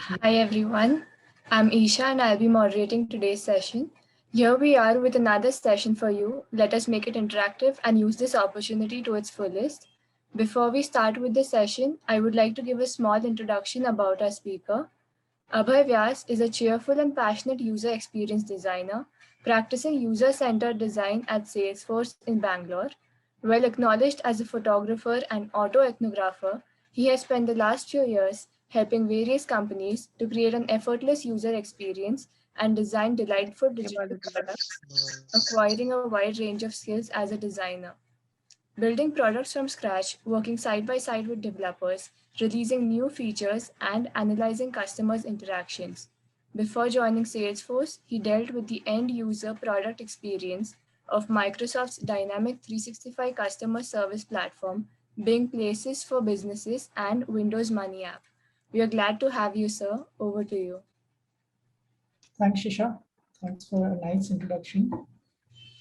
Hi everyone, I'm Isha and I'll be moderating today's session. Here we are with another session for you. Let us make it interactive and use this opportunity to its fullest. Before we start with the session, I would like to give a small introduction about our speaker. Abhay Vyas is a cheerful and passionate user experience designer practicing user-centered design at Salesforce in Bangalore. Well acknowledged as a photographer and auto-ethnographer, he has spent the last few years helping various companies to create an effortless user experience and design delightful digital products, acquiring a wide range of skills as a designer. Building products from scratch, working side by side with developers, releasing new features, and analyzing customers' interactions. Before joining Salesforce, he dealt with the end user product experience of Microsoft's Dynamic 365 customer service platform, Bing Places for Businesses, and Windows Money app. We are glad to have you, sir. Over to you. Thanks, Shisha. Thanks for a nice introduction.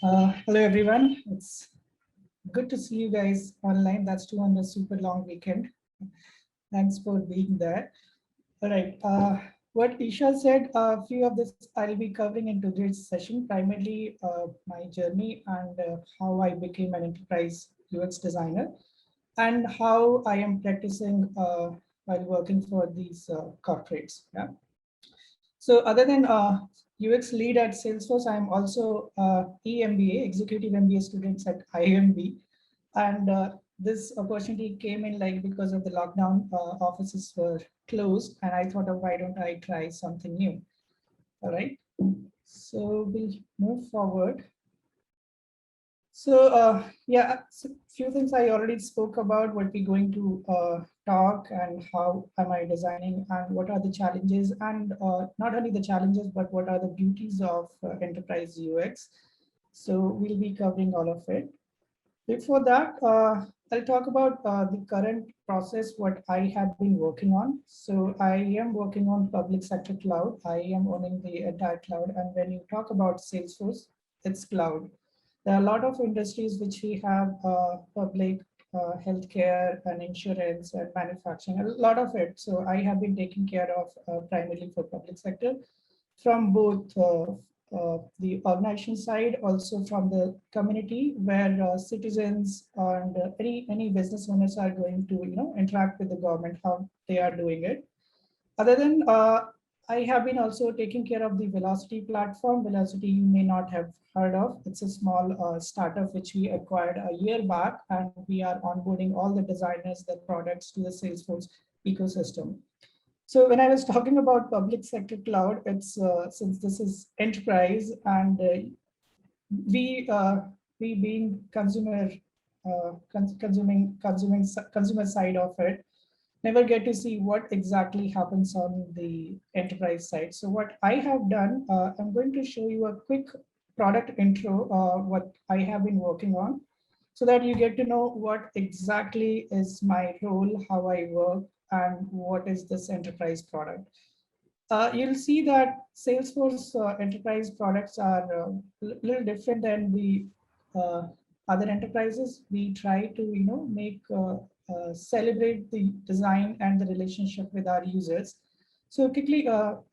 Hello, everyone. It's good to see you guys online. That's too on the super long weekend. Thanks for being there. All right. What Isha said, a few of this I'll be covering in today's session, primarily my journey and how I became an enterprise UX designer and how I am practicing while working for these corporates. Yeah. So other than UX lead at Salesforce, I'm also EMBA, Executive MBA students at IMB. And this opportunity came in like because of the lockdown, offices were closed. And I thought of why don't I try something new? All right. So we'll move forward. So yeah, so few things I already spoke about what we're going to talk and how am I designing and what are the challenges and not only the challenges, but what are the beauties of enterprise UX. So we'll be covering all of it. Before that, I'll talk about the current process, what I have been working on. So I am working on public sector cloud. I am owning the entire cloud. And when you talk about Salesforce, it's cloud. There are a lot of industries which we have public, healthcare and insurance and manufacturing, a lot of it. So I have been taking care of primarily for public sector from both the organization side, also from the community where citizens and any business owners are going to interact with the government, how they are doing it. Other than I have been also taking care of the Velocity platform. Velocity you may not have heard of. It's a small startup which we acquired a year back, and we are onboarding all the designers, the products to the Salesforce ecosystem. So when I was talking about public sector cloud, it's since this is enterprise and we being consumer consumer side of it, never get to see what exactly happens on the enterprise side. So what I have done, I'm going to show you a quick product intro, what I have been working on, so that you get to know what exactly is my role, how I work, and what is this enterprise product. You'll see that Salesforce enterprise products are a little different than the uh, other enterprises. We try to, make celebrate the design and the relationship with our users. So quickly,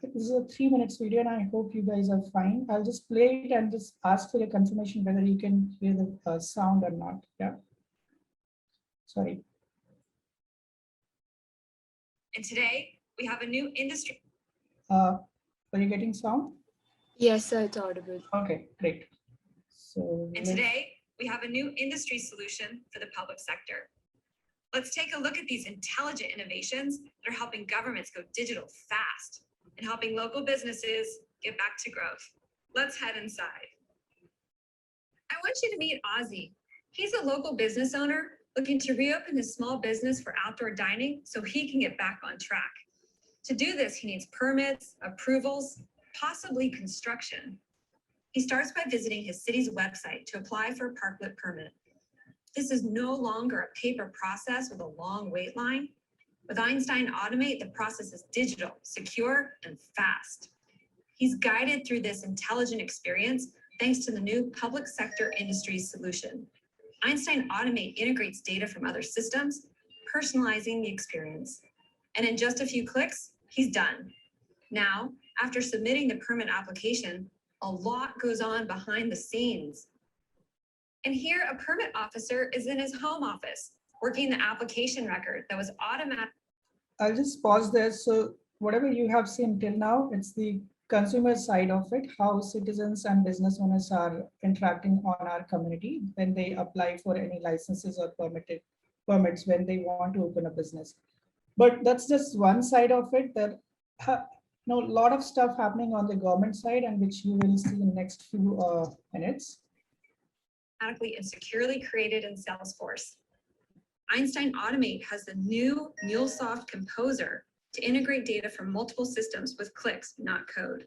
this is a 3 minutes video, and I hope you guys are fine. I'll just play it and just ask for your confirmation whether you can hear the sound or not. Yeah. Sorry. And today we have a new industry. Are you getting sound? Yes, sir, it's audible. Okay, great. So and today we have a new industry solution for the public sector. Let's take a look at these intelligent innovations that are helping governments go digital fast and helping local businesses get back to growth. Let's head inside. I want you to meet Ozzy. He's a local business owner looking to reopen his small business for outdoor dining so he can get back on track. To do this, he needs permits, approvals, possibly construction. He starts by visiting his city's website to apply for a parklet permit. This is no longer a paper process with a long wait line. With Einstein Automate, the process is digital, secure, and fast. He's guided through this intelligent experience thanks to the new public sector industry solution. Einstein Automate integrates data from other systems, personalizing the experience. And in just a few clicks, he's done. Now, after submitting the permit application, a lot goes on behind the scenes. And here, a permit officer is in his home office, working the application record that was automatic. I'll just pause there. So whatever you have seen till now, it's the consumer side of it, how citizens and business owners are interacting on our community when they apply for any licenses or permits when they want to open a business. But that's just one side of it. There are a lot of stuff happening on the government side, and which you will see in next few minutes. Automatically and securely created in Salesforce. Einstein Automate has the new MuleSoft Composer to integrate data from multiple systems with clicks, not code.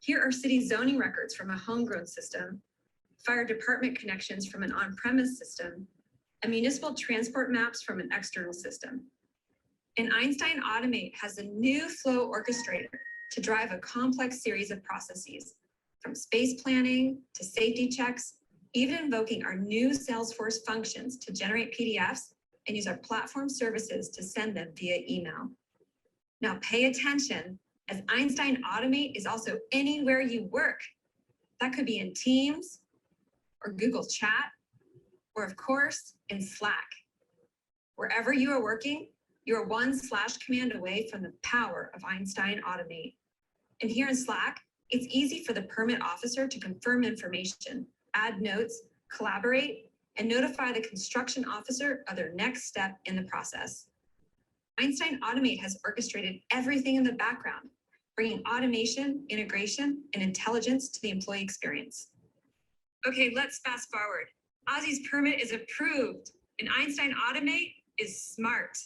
Here are city zoning records from a homegrown system, fire department connections from an on-premise system, and municipal transport maps from an external system. And Einstein Automate has a new flow orchestrator to drive a complex series of processes, from space planning to safety checks, even invoking our new Salesforce functions to generate PDFs and use our platform services to send them via email. Now pay attention, as Einstein Automate is also anywhere you work. That could be in Teams or Google Chat, or of course in Slack. Wherever you are working, you are one / command away from the power of Einstein Automate. And here in Slack, it's easy for the permit officer to confirm information, add notes, collaborate, and notify the construction officer of their next step in the process. Einstein Automate has orchestrated everything in the background, bringing automation, integration, and intelligence to the employee experience. Okay, let's fast forward. Ozzy's permit is approved, and Einstein Automate is smart.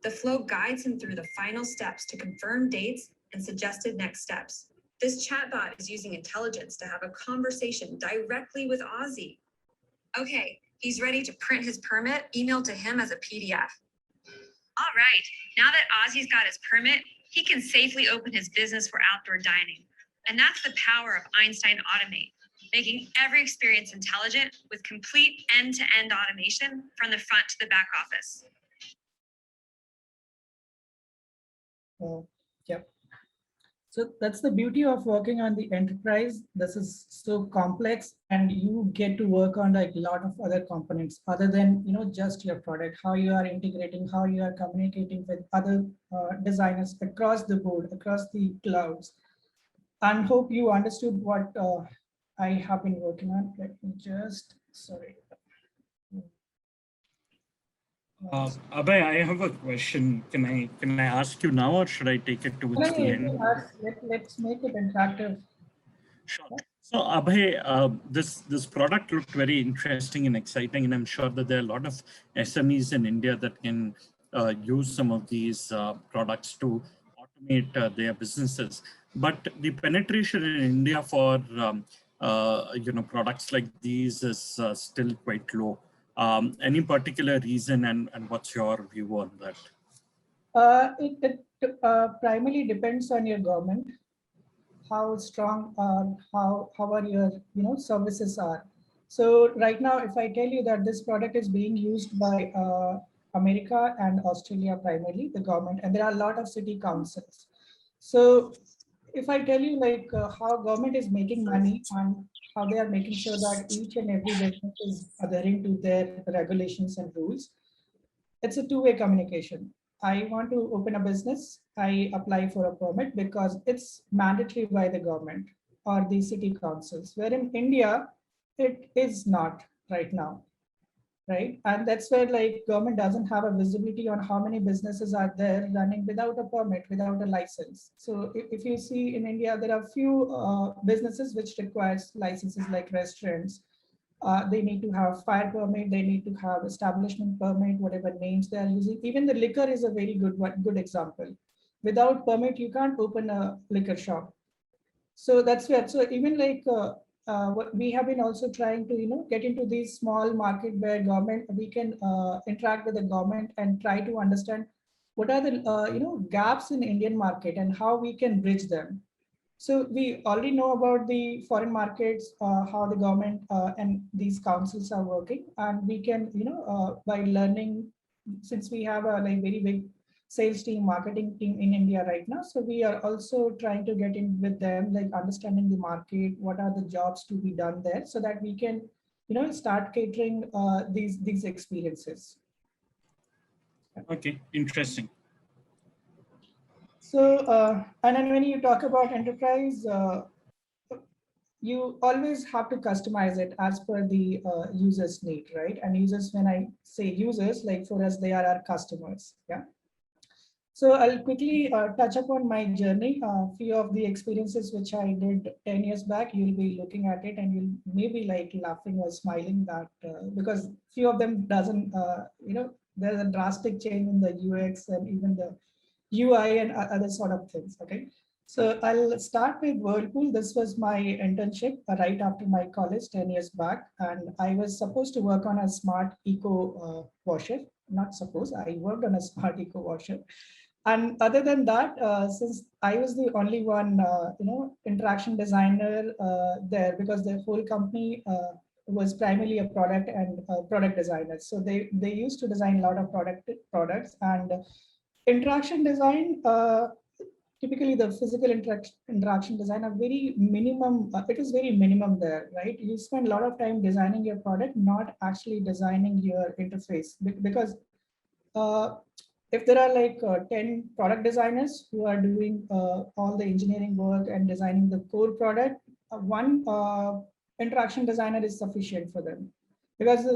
The flow guides him through the final steps to confirm dates and suggested next steps. This chatbot is using intelligence to have a conversation directly with Ozzy. Okay, he's ready to print his permit, emailed to him as a PDF. All right, now that Ozzy's got his permit, he can safely open his business for outdoor dining. And that's the power of Einstein Automate, making every experience intelligent with complete end-to-end automation from the front to the back office. Yep. So that's the beauty of working on the enterprise. This is so complex, and you get to work on like a lot of other components other than just your product, how you are integrating, how you are communicating with other designers across the board, across the clouds. And hope you understood what I have been working on. Let me just, sorry. Abhay, I have a question. Can I ask you now, or should I take it towards the end? Let's make it interactive. Sure. So Abhay, this product looked very interesting and exciting, and I'm sure that there are a lot of SMEs in India that can use some of these products to automate their businesses. But the penetration in India for products like these is still quite low. Any particular reason, and what's your view on that? It primarily depends on your government, how strong, how are your services are. So right now, if I tell you that this product is being used by America and Australia primarily, the government, and there are a lot of city councils. So if I tell you like how government is making money and how they are making sure that each and every business is adhering to their regulations and rules, it's a two-way communication. I want to open a business, I apply for a permit because it's mandatory by the government or the city councils, where in India, it is not right now, right? And that's where like government doesn't have a visibility on how many businesses are there running without a permit, without a license. So if you see in India, there are few businesses which requires licenses like restaurants. They need to have fire permit, they need to have establishment permit, whatever names they are using. Even the liquor is a very good example. Without permit, you can't open a liquor shop. So that's where, so even like what we have been also trying to get into these small market where we can interact with the government and try to understand what are the gaps in Indian market and how we can bridge them. So we already know about the foreign markets, how the government and these councils are working, and we can by learning, since we have a like very big sales team, marketing team in India right now. So we are also trying to get in with them, like understanding the market, what are the jobs to be done there, so that we can, start catering these experiences. Okay, interesting. So, and then when you talk about enterprise, you always have to customize it as per the user's need, right? And users, when I say users, like for us, they are our customers. Yeah. So I'll quickly touch upon my journey. A few of the experiences which I did 10 years back, you'll be looking at it and you'll maybe like laughing or smiling that because few of them doesn't, there's a drastic change in the UX and even the UI and other sort of things. Okay. So I'll start with Whirlpool. This was my internship right after my college 10 years back. And I was supposed to work on a smart eco washer. Not supposed, I worked on a smart eco washer. And other than that, since I was the only one, interaction designer there, because the whole company was primarily a product and product designer. So they used to design a lot of products and interaction design. Typically, the physical interaction design are very minimum. It is very minimum there, right? You spend a lot of time designing your product, not actually designing your interface, because if there are like 10 product designers who are doing all the engineering work and designing the core product, one interaction designer is sufficient for them, because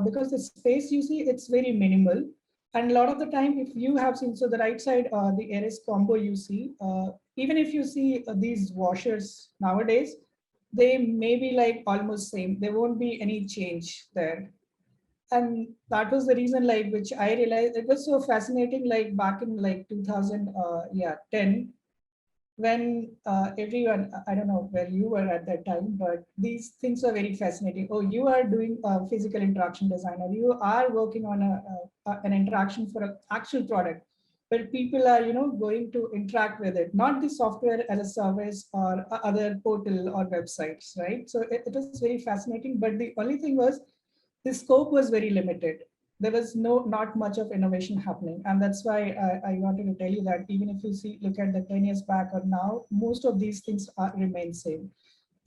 because the space you see, it's very minimal. And a lot of the time, if you have seen, so the right side, the Ares combo you see, even if you see these washers nowadays, they may be like almost same. There won't be any change there. And that was the reason, like, which I realized it was so fascinating, like back in like 2010, when everyone, I don't know where you were at that time, but these things are very fascinating. Oh, you are doing a physical interaction design, or you are working on an interaction for an actual product, but people are, going to interact with it, not the software as a service or other portal or websites, right? So it was very fascinating, but the only thing was, the scope was very limited. There was not much of innovation happening. And that's why I wanted to tell you that even if you look at the 10 years back or now, most of these things remain same.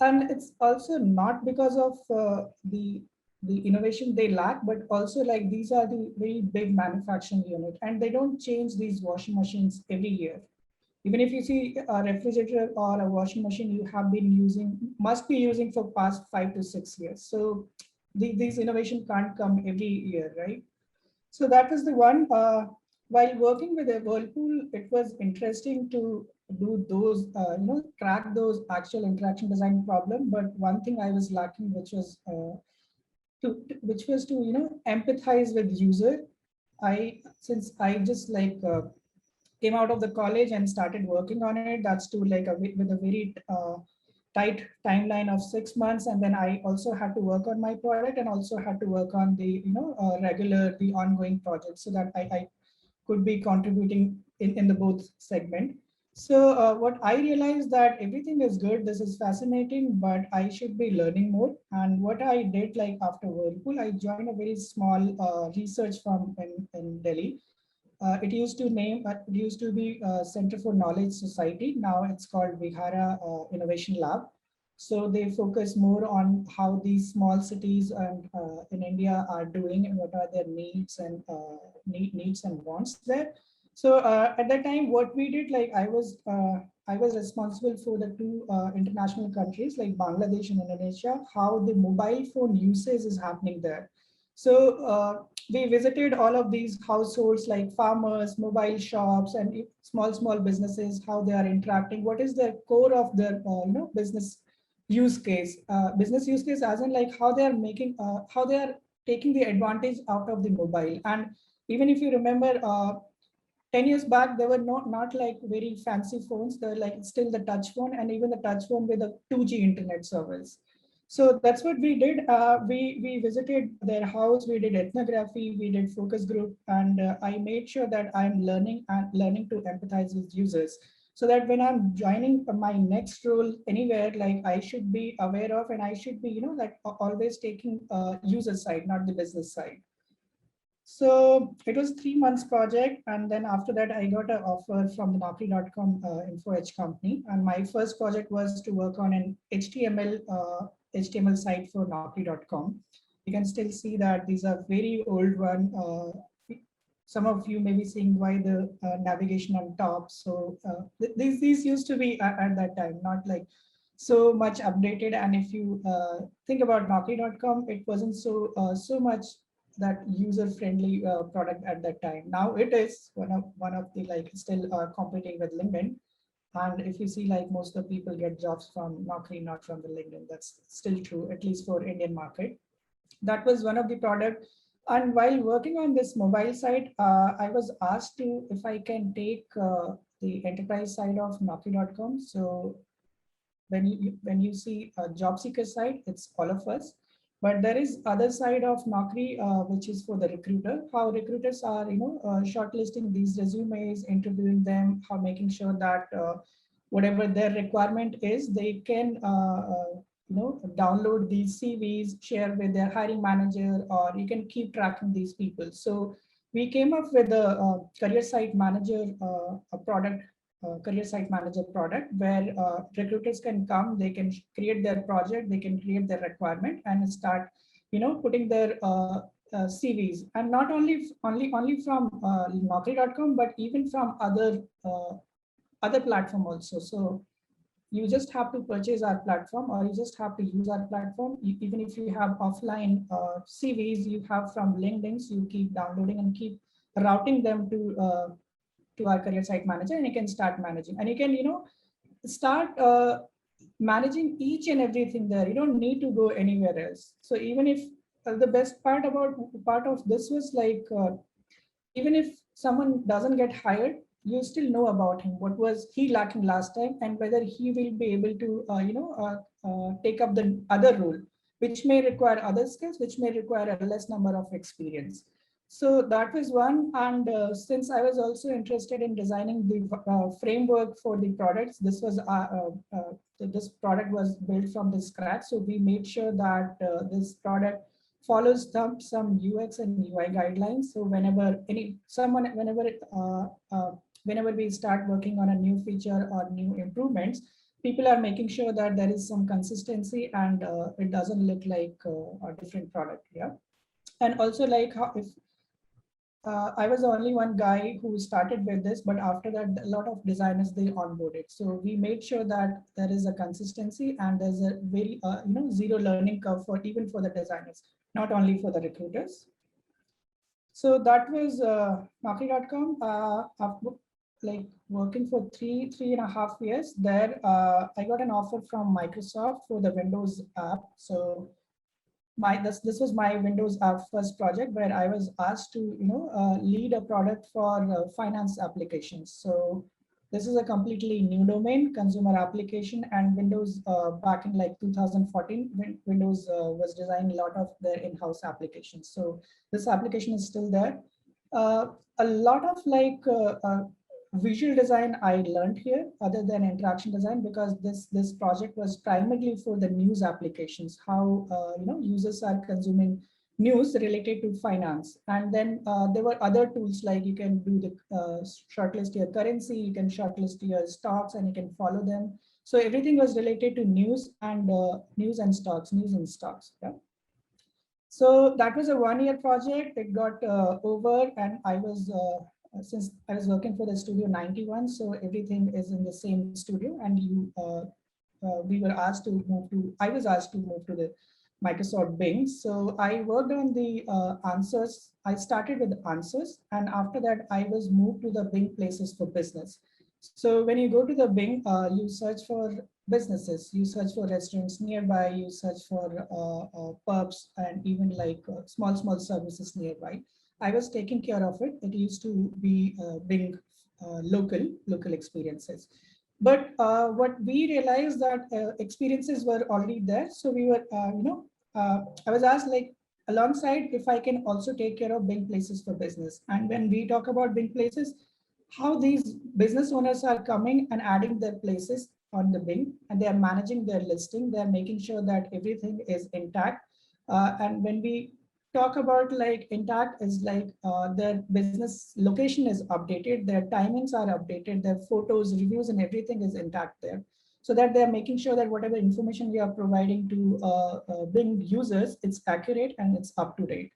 And it's also not because of the innovation they lack, but also like these are the very big manufacturing unit, and they don't change these washing machines every year. Even if you see a refrigerator or a washing machine, you have been must be using for past 5 to 6 years. So these innovation can't come every year, right? So that was the one. While working with a Whirlpool, it was interesting to do those, crack those actual interaction design problem. But one thing I was lacking, which was to empathize with user. Since I just like came out of the college and started working on it, that's to like with a very tight timeline of 6 months, and then I also had to work on my product and also had to work on the the ongoing projects, so that I could be contributing in the both segment. So what I realized that everything is good, this is fascinating, but I should be learning more. And what I did, like after Whirlpool, I joined a very small research firm in Delhi. It used to be Center for Knowledge Society. Now it's called Vihara Innovation Lab. So they focus more on how these small cities and in India are doing and what are their needs and needs and wants there. So at that time, what we did, like I was responsible for the two international countries like Bangladesh and Indonesia, how the mobile phone usage is happening there. So we visited all of these households like farmers, mobile shops, and small businesses, how they are interacting, what is the core of their business use case. Business use case as in like how they are making, how they are taking the advantage out of the mobile. And even if you remember, 10 years back, there were not like very fancy phones. They're like still the touch phone, and even the touch phone with a 2G internet service. So that's what we did. We visited their house, we did ethnography, we did focus group, and I made sure that I'm learning to empathize with users, so that when I'm joining my next role anywhere, like I should be aware of, and I should be, like always taking user side, not the business side. So it was 3 months project. And then after that, I got an offer from the Naukri.com Info Edge company. And my first project was to work on an HTML site for Naukri.com. You can still see that these are very old one. Some of you may be seeing why the navigation on top. So these used to be at that time, not like so much updated. And if you think about Naukri.com, it wasn't so much that user-friendly product at that time. Now it is one of the like still competing with LinkedIn. And if you see like most of the people get jobs from Naukri, not from the LinkedIn, that's still true, at least for Indian market. That was one of the product. And while working on this mobile site, I was asked to if I can take the enterprise side of Naukri.com. So when you see a job seeker side, it's all of us. But there is other side of Naukri, which is for the recruiter. How recruiters are, shortlisting these resumes, interviewing them, how making sure that whatever their requirement is, they can download these CVs, share with their hiring manager, or you can keep tracking these people. So we came up with a career site manager, a product, career site manager product, where recruiters can come, they can create their project, they can create their requirement and start, putting their CVs, and not only from Naukri.com, but even from other platform also. So you just have to purchase our platform, or you just have to use our platform. Even if you have offline CVs you have from LinkedIn, you keep downloading and keep routing them to our career site manager, and you can start managing, and you can start managing each and everything there. You don't need to go anywhere else. So even if the best part of this was like even if someone doesn't get hired, you still know about him, what was he lacking last time, and whether he will be able to take up the other role, which may require other skills, which may require a less number of experience. So that was one. And since I was also interested in designing the framework for the products, this product was built from the scratch. So we made sure that this product follows some UX and UI guidelines. So whenever we start working on a new feature or new improvements, people are making sure that there is some consistency and it doesn't look like a different product. Yeah. And also like how if I was the only one guy who started with this, but after that, a lot of designers, they onboarded. So we made sure that there is a consistency and there's a very, zero learning curve even for the designers, not only for the recruiters. So that was Naukri.com. Like working for three and a half years there, I got an offer from Microsoft for the Windows app. So this was my Windows app first project, where I was asked to lead a product for finance applications. So this is a completely new domain, consumer application, and Windows back in like 2014, Windows was designing a lot of their in-house applications. So this application is still there. A lot of like visual design I learned here, other than interaction design, because this project was primarily for the news applications, how users are consuming news related to finance. And then there were other tools, like you can do the shortlist your currency, you can shortlist your stocks, and you can follow them. So everything was related to news and stocks. Yeah. So that was a 1-year project. It got over, and I was since I was working for the Studio 91, so everything is in the same studio, and we were asked to move to. I was asked to move to the Microsoft Bing. So I worked on the answers. I started with answers, and after that, I was moved to the Bing Places for Business. So when you go to the Bing, you search for businesses, you search for restaurants nearby, you search for pubs, and even like small services nearby. I was taking care of it. It used to be Bing local experiences. But what we realized that experiences were already there. So we were, I was asked like alongside if I can also take care of Bing Places for Business. And when we talk about Bing Places, how these business owners are coming and adding their places on the Bing, and they are managing their listing. They're making sure that everything is intact. And when we talk about like Intacct is like their business location is updated, their timings are updated, their photos, reviews, and everything is intact there. So that they're making sure that whatever information we are providing to Bing users, it's accurate and it's up to date.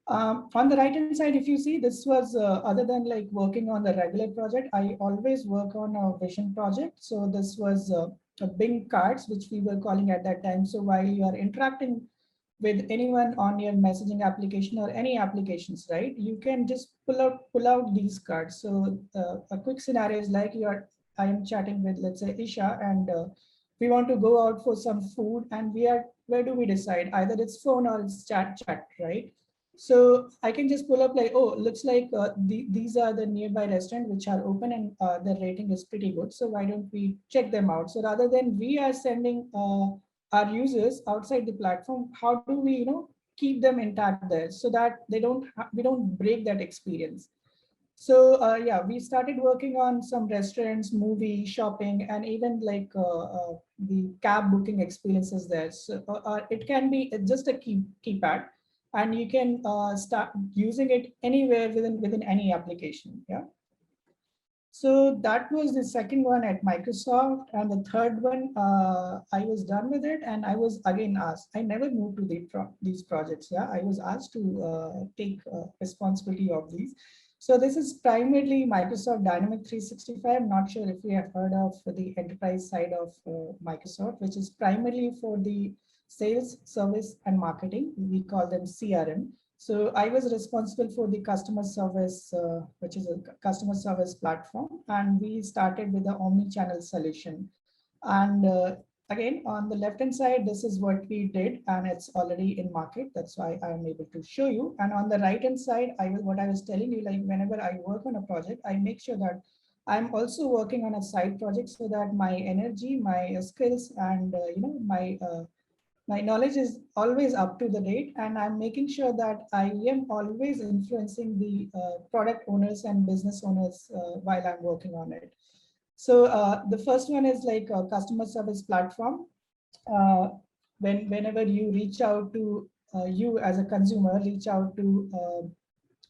On the right hand side, if you see, this was other than like working on the regular project, I always work on a vision project. So this was a Bing cards, which we were calling at that time. So while you are interacting with anyone on your messaging application or any applications, right, you can just pull out these cards. So a quick scenario is like I am chatting with, let's say, Isha, and we want to go out for some food, and where do we decide? Either it's phone or it's chat, right? So I can just pull up like, oh, looks like these are the nearby restaurants which are open, and the rating is pretty good. So why don't we check them out? So rather than we are sending our users outside the platform, how do we, keep them intact there so that we don't break that experience. So yeah, we started working on some restaurants, movie, shopping, and even like the cab booking experiences there. So it can be just a keypad, and you can start using it anywhere within any application. Yeah. So that was the second one at Microsoft, and the third one, I was done with it, and I was again asked. I never moved to these projects. Yeah, I was asked to take responsibility of these. So this is primarily Microsoft Dynamics 365. I'm not sure if you have heard of the enterprise side of Microsoft, which is primarily for the sales, service, and marketing. We call them CRM. So I was responsible for the customer service, which is a customer service platform, and we started with the omni-channel solution. And again, on the left-hand side, this is what we did, and it's already in market. That's why I'm able to show you. And on the right-hand side, what I was telling you, like whenever I work on a project, I make sure that I'm also working on a side project so that my energy, my skills, and my knowledge is always up to the date, and I'm making sure that I am always influencing the product owners and business owners while I'm working on it. So the first one is like a customer service platform. Uh, whenever you reach out to you as a consumer, reach out to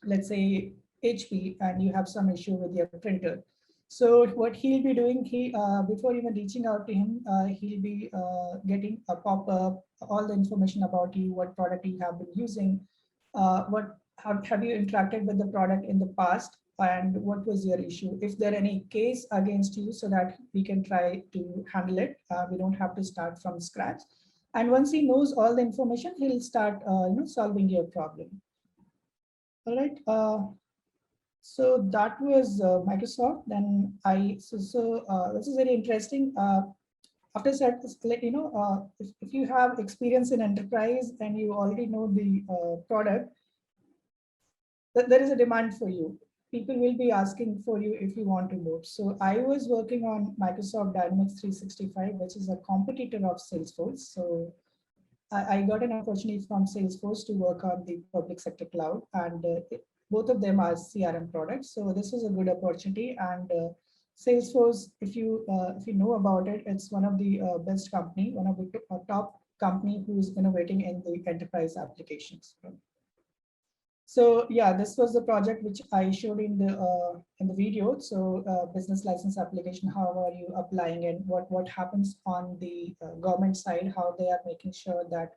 let's say HP, and you have some issue with your printer. So what he'll be doing, before even reaching out to him, he'll be getting a pop-up, all the information about you, what product you have been using, how have you interacted with the product in the past, and what was your issue. If there any case against you, so that we can try to handle it. We don't have to start from scratch. And once he knows all the information, he'll start solving your problem. All right. So that was Microsoft. Then this is very interesting. After that, if you have experience in enterprise and you already know the product, there is a demand for you. People will be asking for you if you want to move. So I was working on Microsoft Dynamics 365, which is a competitor of Salesforce. So I got an opportunity from Salesforce to work on the public sector cloud, and both of them are CRM products. So this was a good opportunity. And Salesforce, if you know about it, it's one of the best company, one of the top company who's innovating in the enterprise applications. So yeah, this was the project which I showed in the video. So business license application, how are you applying it? What happens on the government side? How they are making sure that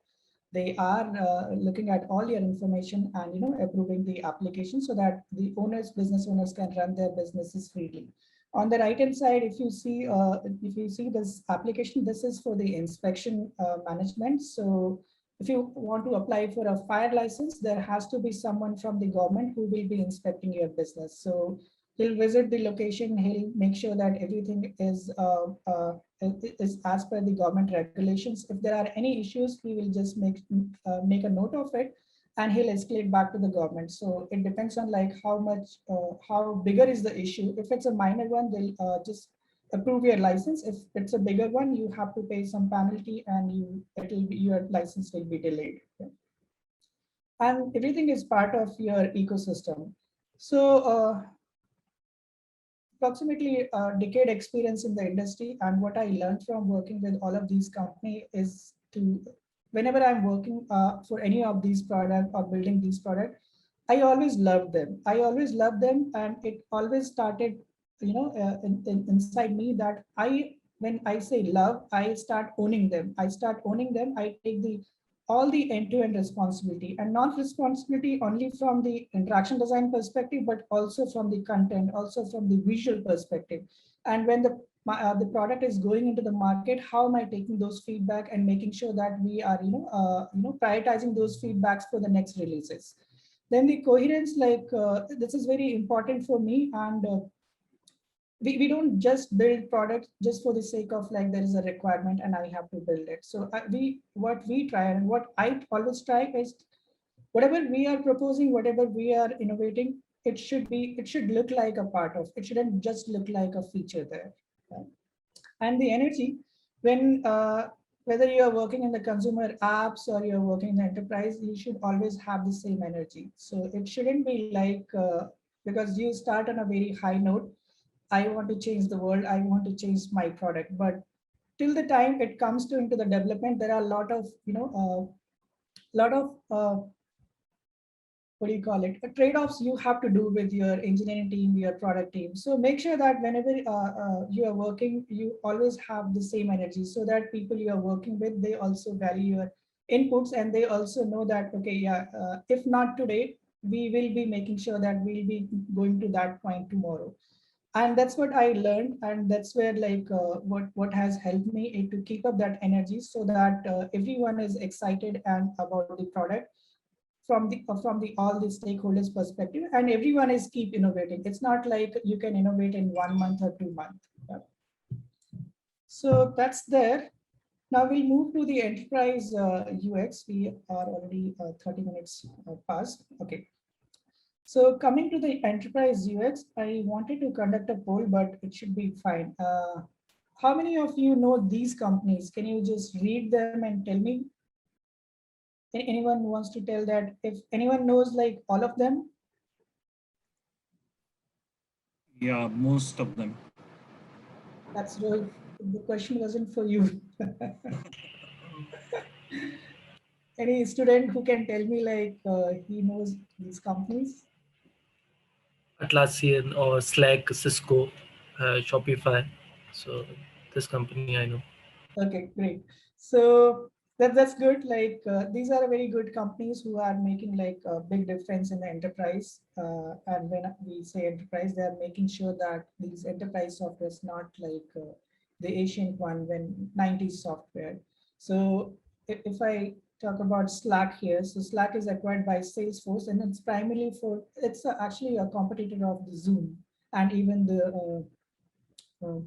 they are looking at all your information and approving the application so that the business owners can run their businesses freely. On the right hand side, if you see this application, this is for the inspection management. So if you want to apply for a fire license, there has to be someone from the government who will be inspecting your business. So he'll visit the location, he'll make sure that everything is as per the government regulations. If there are any issues, he will just make a note of it, and he'll escalate back to the government. So it depends on like how bigger is the issue. If it's a minor one, they'll just approve your license. If it's a bigger one, you have to pay some penalty, and your license will be delayed. And everything is part of your ecosystem. So approximately a decade experience in the industry, and what I learned from working with all of these companies is to whenever I'm working for any of these products or building these products, I always loved them. I always loved them, and it always started, inside me that when I say love, I start owning them. I start owning them. I take all the end-to-end responsibility, and not responsibility only from the interaction design perspective, but also from the content, also from the visual perspective. And when the product is going into the market, how am I taking those feedback and making sure that we are prioritizing those feedbacks for the next releases. Then the coherence, this is very important for me, and we don't just build products just for the sake of like there is a requirement and I have to build it. So what we try, and what I always try, is whatever we are proposing, whatever we are innovating, it should look like a part of. It shouldn't just look like a feature there. Right? And the energy, when whether you are working in the consumer apps or you're working in the enterprise, you should always have the same energy. So it shouldn't be like because you start on a very high note, I want to change the world, I want to change my product, but till the time it comes to into the development, there are a lot of what do you call it, trade-offs you have to do with your engineering team, your product team. So make sure that whenever you are working, you always have the same energy, so that people you are working with, they also value your inputs, and they also know that, okay, yeah, if not today, we will be making sure that we'll be going to that point tomorrow. And that's what I learned, and that's where what has helped me to keep up that energy, so that everyone is excited and about the product from the all the stakeholders perspective, and everyone is keep innovating. It's not like you can innovate in 1 month or 2 months. Yeah. So that's there. Now we'll move to the enterprise UX. We are already 30 minutes past. Okay. So coming to the enterprise UX, I wanted to conduct a poll, but it should be fine. How many of you know these companies? Can you just read them and tell me? Anyone wants to tell that? If anyone knows like all of them? Yeah, most of them. That's really, the question wasn't for you. Any student who can tell me like he knows these companies? Atlassian or Slack, Cisco, Shopify. So this company I know. Okay, great. So that's good. Like these are very good companies who are making like a big difference in the enterprise. And when we say enterprise, they are making sure that these enterprise software is not like the ancient one when 90s software. So if I talk about Slack here, so Slack is acquired by Salesforce, and it's primarily it's actually a competitor of the Zoom and even the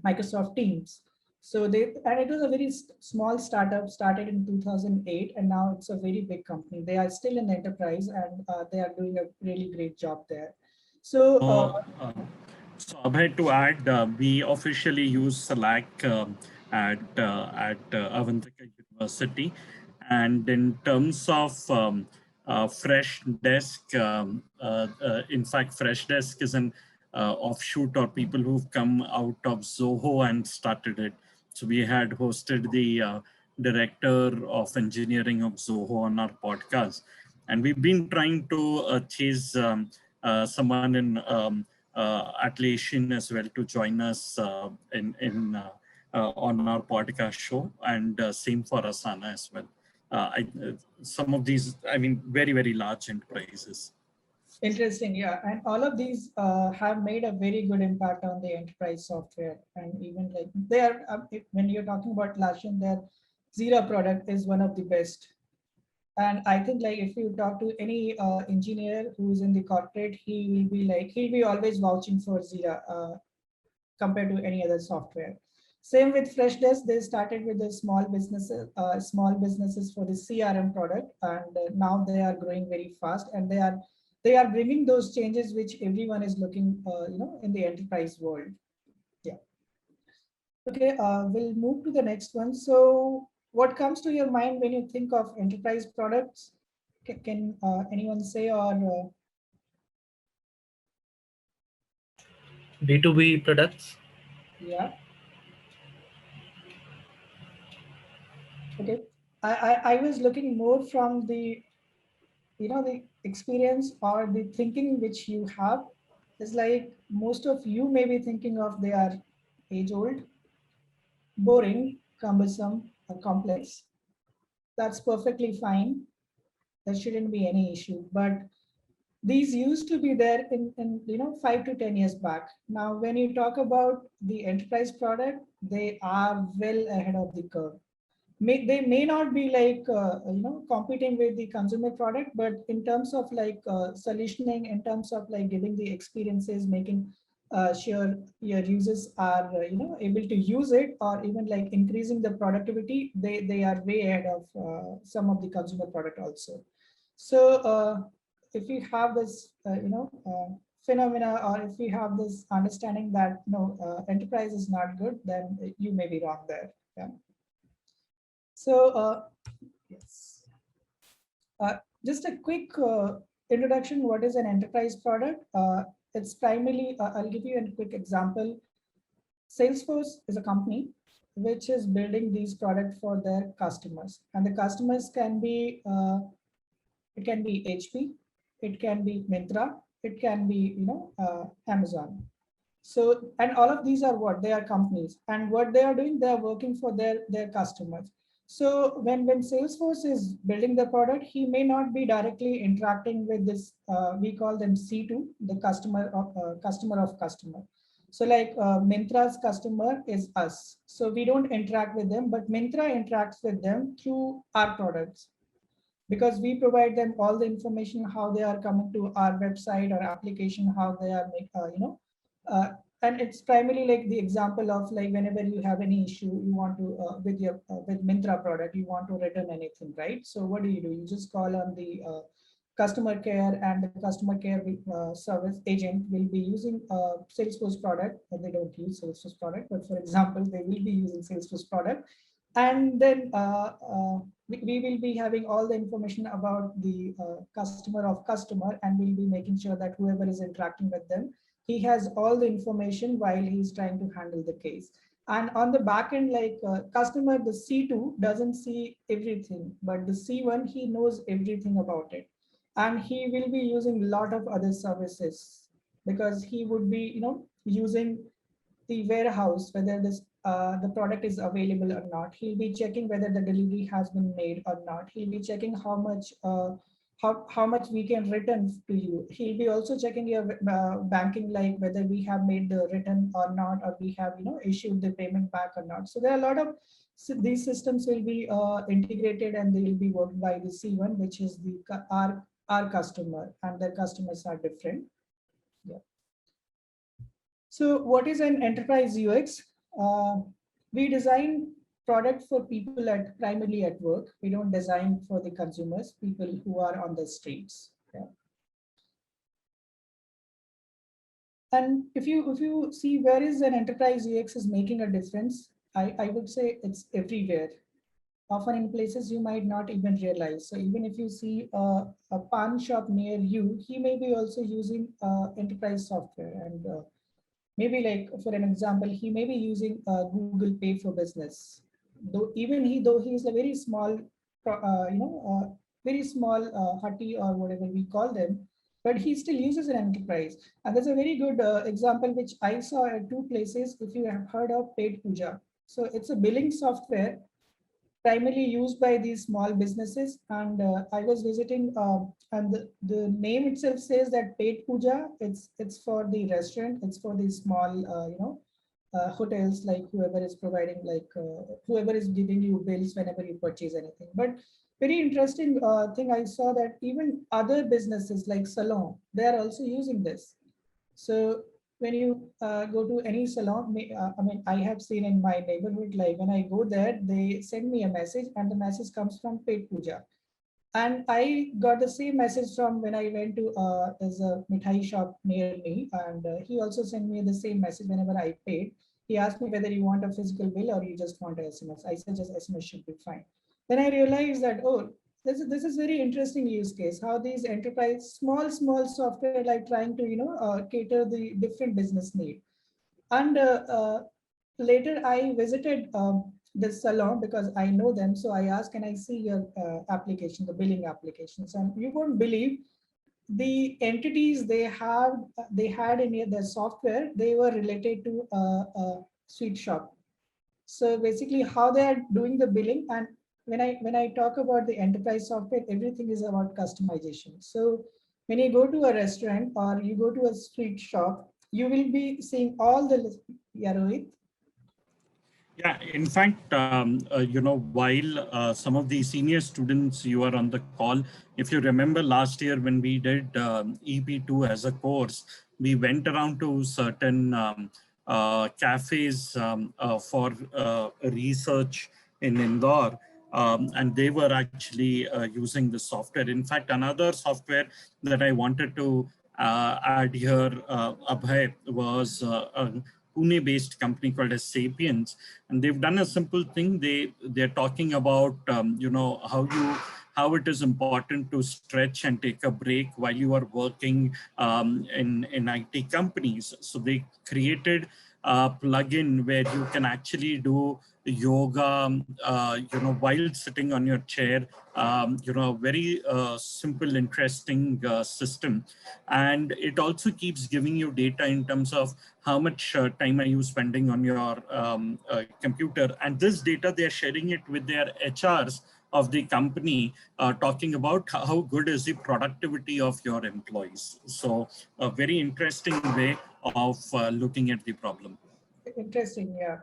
Microsoft Teams. So and it was a very small startup, started in 2008, and now it's a very big company. They are still in enterprise, and they are doing a really great job there. So So Abhay, to add, we officially use Slack at Avantika University, and in terms of Freshdesk, in fact, Freshdesk is an offshoot or people who've come out of Zoho and started it. So we had hosted the director of engineering of Zoho on our podcast, and we've been trying to chase someone in Atlassian as well to join us on our podcast show, and same for Asana as well. Some of these, I mean, very, very large enterprises. Interesting, yeah, and all of these have made a very good impact on the enterprise software, and even like they are when you're talking about Atlassian, their Jira product is one of the best. And I think like if you talk to any engineer who's in the corporate, he'll be always vouching for Jira compared to any other software. Same with Freshdesk, they started with the small businesses for the CRM product, and now they are growing very fast, and they are bringing those changes which everyone is looking, in the enterprise world. Yeah. Okay, we'll move to the next one. So what comes to your mind when you think of enterprise products? Can anyone say, or B2B products? yeah. Okay. I was looking more from the, the experience or the thinking which you have. Is like most of you may be thinking of they are age old, boring, cumbersome, or complex. That's perfectly fine. There shouldn't be any issue. But these used to be there in 5 to 10 years back. Now, when you talk about the enterprise product, they are well ahead of the curve. They may not be like competing with the consumer product, but in terms of like solutioning, in terms of like giving the experiences, making sure your users are able to use it, or even like increasing the productivity, they are way ahead of some of the consumer product also. So if you have this phenomena, or if you have this understanding that no, enterprise is not good, then you may be wrong there. Yeah. So yes, just a quick introduction. What is an enterprise product? It's primarily, I'll give you a quick example. Salesforce is a company which is building these products for their customers, and the customers can be, it can be HP, it can be Myntra, it can be Amazon. So, and all of these are what they are companies, and what they are doing, they are working for their customers. So when Salesforce is building the product, he may not be directly interacting with this. We call them C2, the customer of customer. So like Myntra's customer is us. So we don't interact with them, but Myntra interacts with them through our products, because we provide them all the information, how they are coming to our website or application, how they are and it's primarily like the example of like whenever you have any issue, you want to with your with Myntra product, you want to return anything, right? So what do? You just call on the customer care, and the customer care service agent will be using Salesforce product. They don't use Salesforce product, but for example, they will be using Salesforce product, and then we will be having all the information about the customer of customer, and we'll be making sure that whoever is interacting with them, he has all the information while he's trying to handle the case. And on the back end, like customer, the C2 doesn't see everything, but the C1, he knows everything about it. And he will be using a lot of other services, because he would be, using the warehouse, whether the product is available or not. He'll be checking whether the delivery has been made or not. He'll be checking how much we can return to you. He'll be also checking your banking, like whether we have made the return or not, or we have issued the payment back or not. So there are a lot of these systems will be integrated, and they will be worked by the C1, which is the our customer, and their customers are different. Yeah. So what is an enterprise UX? We design product for people primarily at work. We don't design for the consumers, people who are on the streets. Yeah. And if you see where is an enterprise UX is making a difference, I would say it's everywhere. Often in places you might not even realize. So even if you see a pawn shop near you, he may be also using enterprise software, and maybe like for an example, he may be using Google Pay for Business. Though he is a very small, very small hutty or whatever we call them, but he still uses an enterprise. And there's a very good example which I saw at two places. If you have heard of Paid Puja, so it's a billing software primarily used by these small businesses. And I was visiting, and the name itself says that Paid Puja, it's for the restaurant, it's for the small, hotels, like whoever is providing, like whoever is giving you bills whenever you purchase anything. But very interesting thing, I saw that even other businesses like salon, they are also using this. So when you go to any salon, I mean, I have seen in my neighborhood, like when I go there, they send me a message, and the message comes from Paid Puja. And I got the same message from when I went to there's a mithai shop near me, and he also sent me the same message whenever I paid. He asked me whether you want a physical bill or you just want a SMS. I said just SMS should be fine. Then I realized that, oh, this is very interesting use case, how these enterprise small software like trying to cater the different business need. And later I visited this salon because I know them. So I asked, can I see your application, the billing applications? And you won't believe the entities they had in their software, they were related to a sweet shop. So basically how they are doing the billing. And when I talk about the enterprise software, everything is about customization. So when you go to a restaurant or you go to a street shop, you will be seeing all the, yeah, Rohit? Yeah, in fact, while some of the senior students you are on the call, if you remember last year when we did EP2 as a course, we went around to certain cafes for research in Indore, and they were actually using the software. In fact, another software that I wanted to add here, Abhay, was a Pune-based company called as Sapiens, and they've done a simple thing. They're talking about how it is important to stretch and take a break while you are working in IT companies. So they created a plugin where you can actually do yoga, while sitting on your chair. A very simple, interesting system, and it also keeps giving you data in terms of how much time are you spending on your computer. And this data, they're sharing it with their HRs of the company, talking about how good is the productivity of your employees. So a very interesting way of looking at the problem. Interesting, yeah.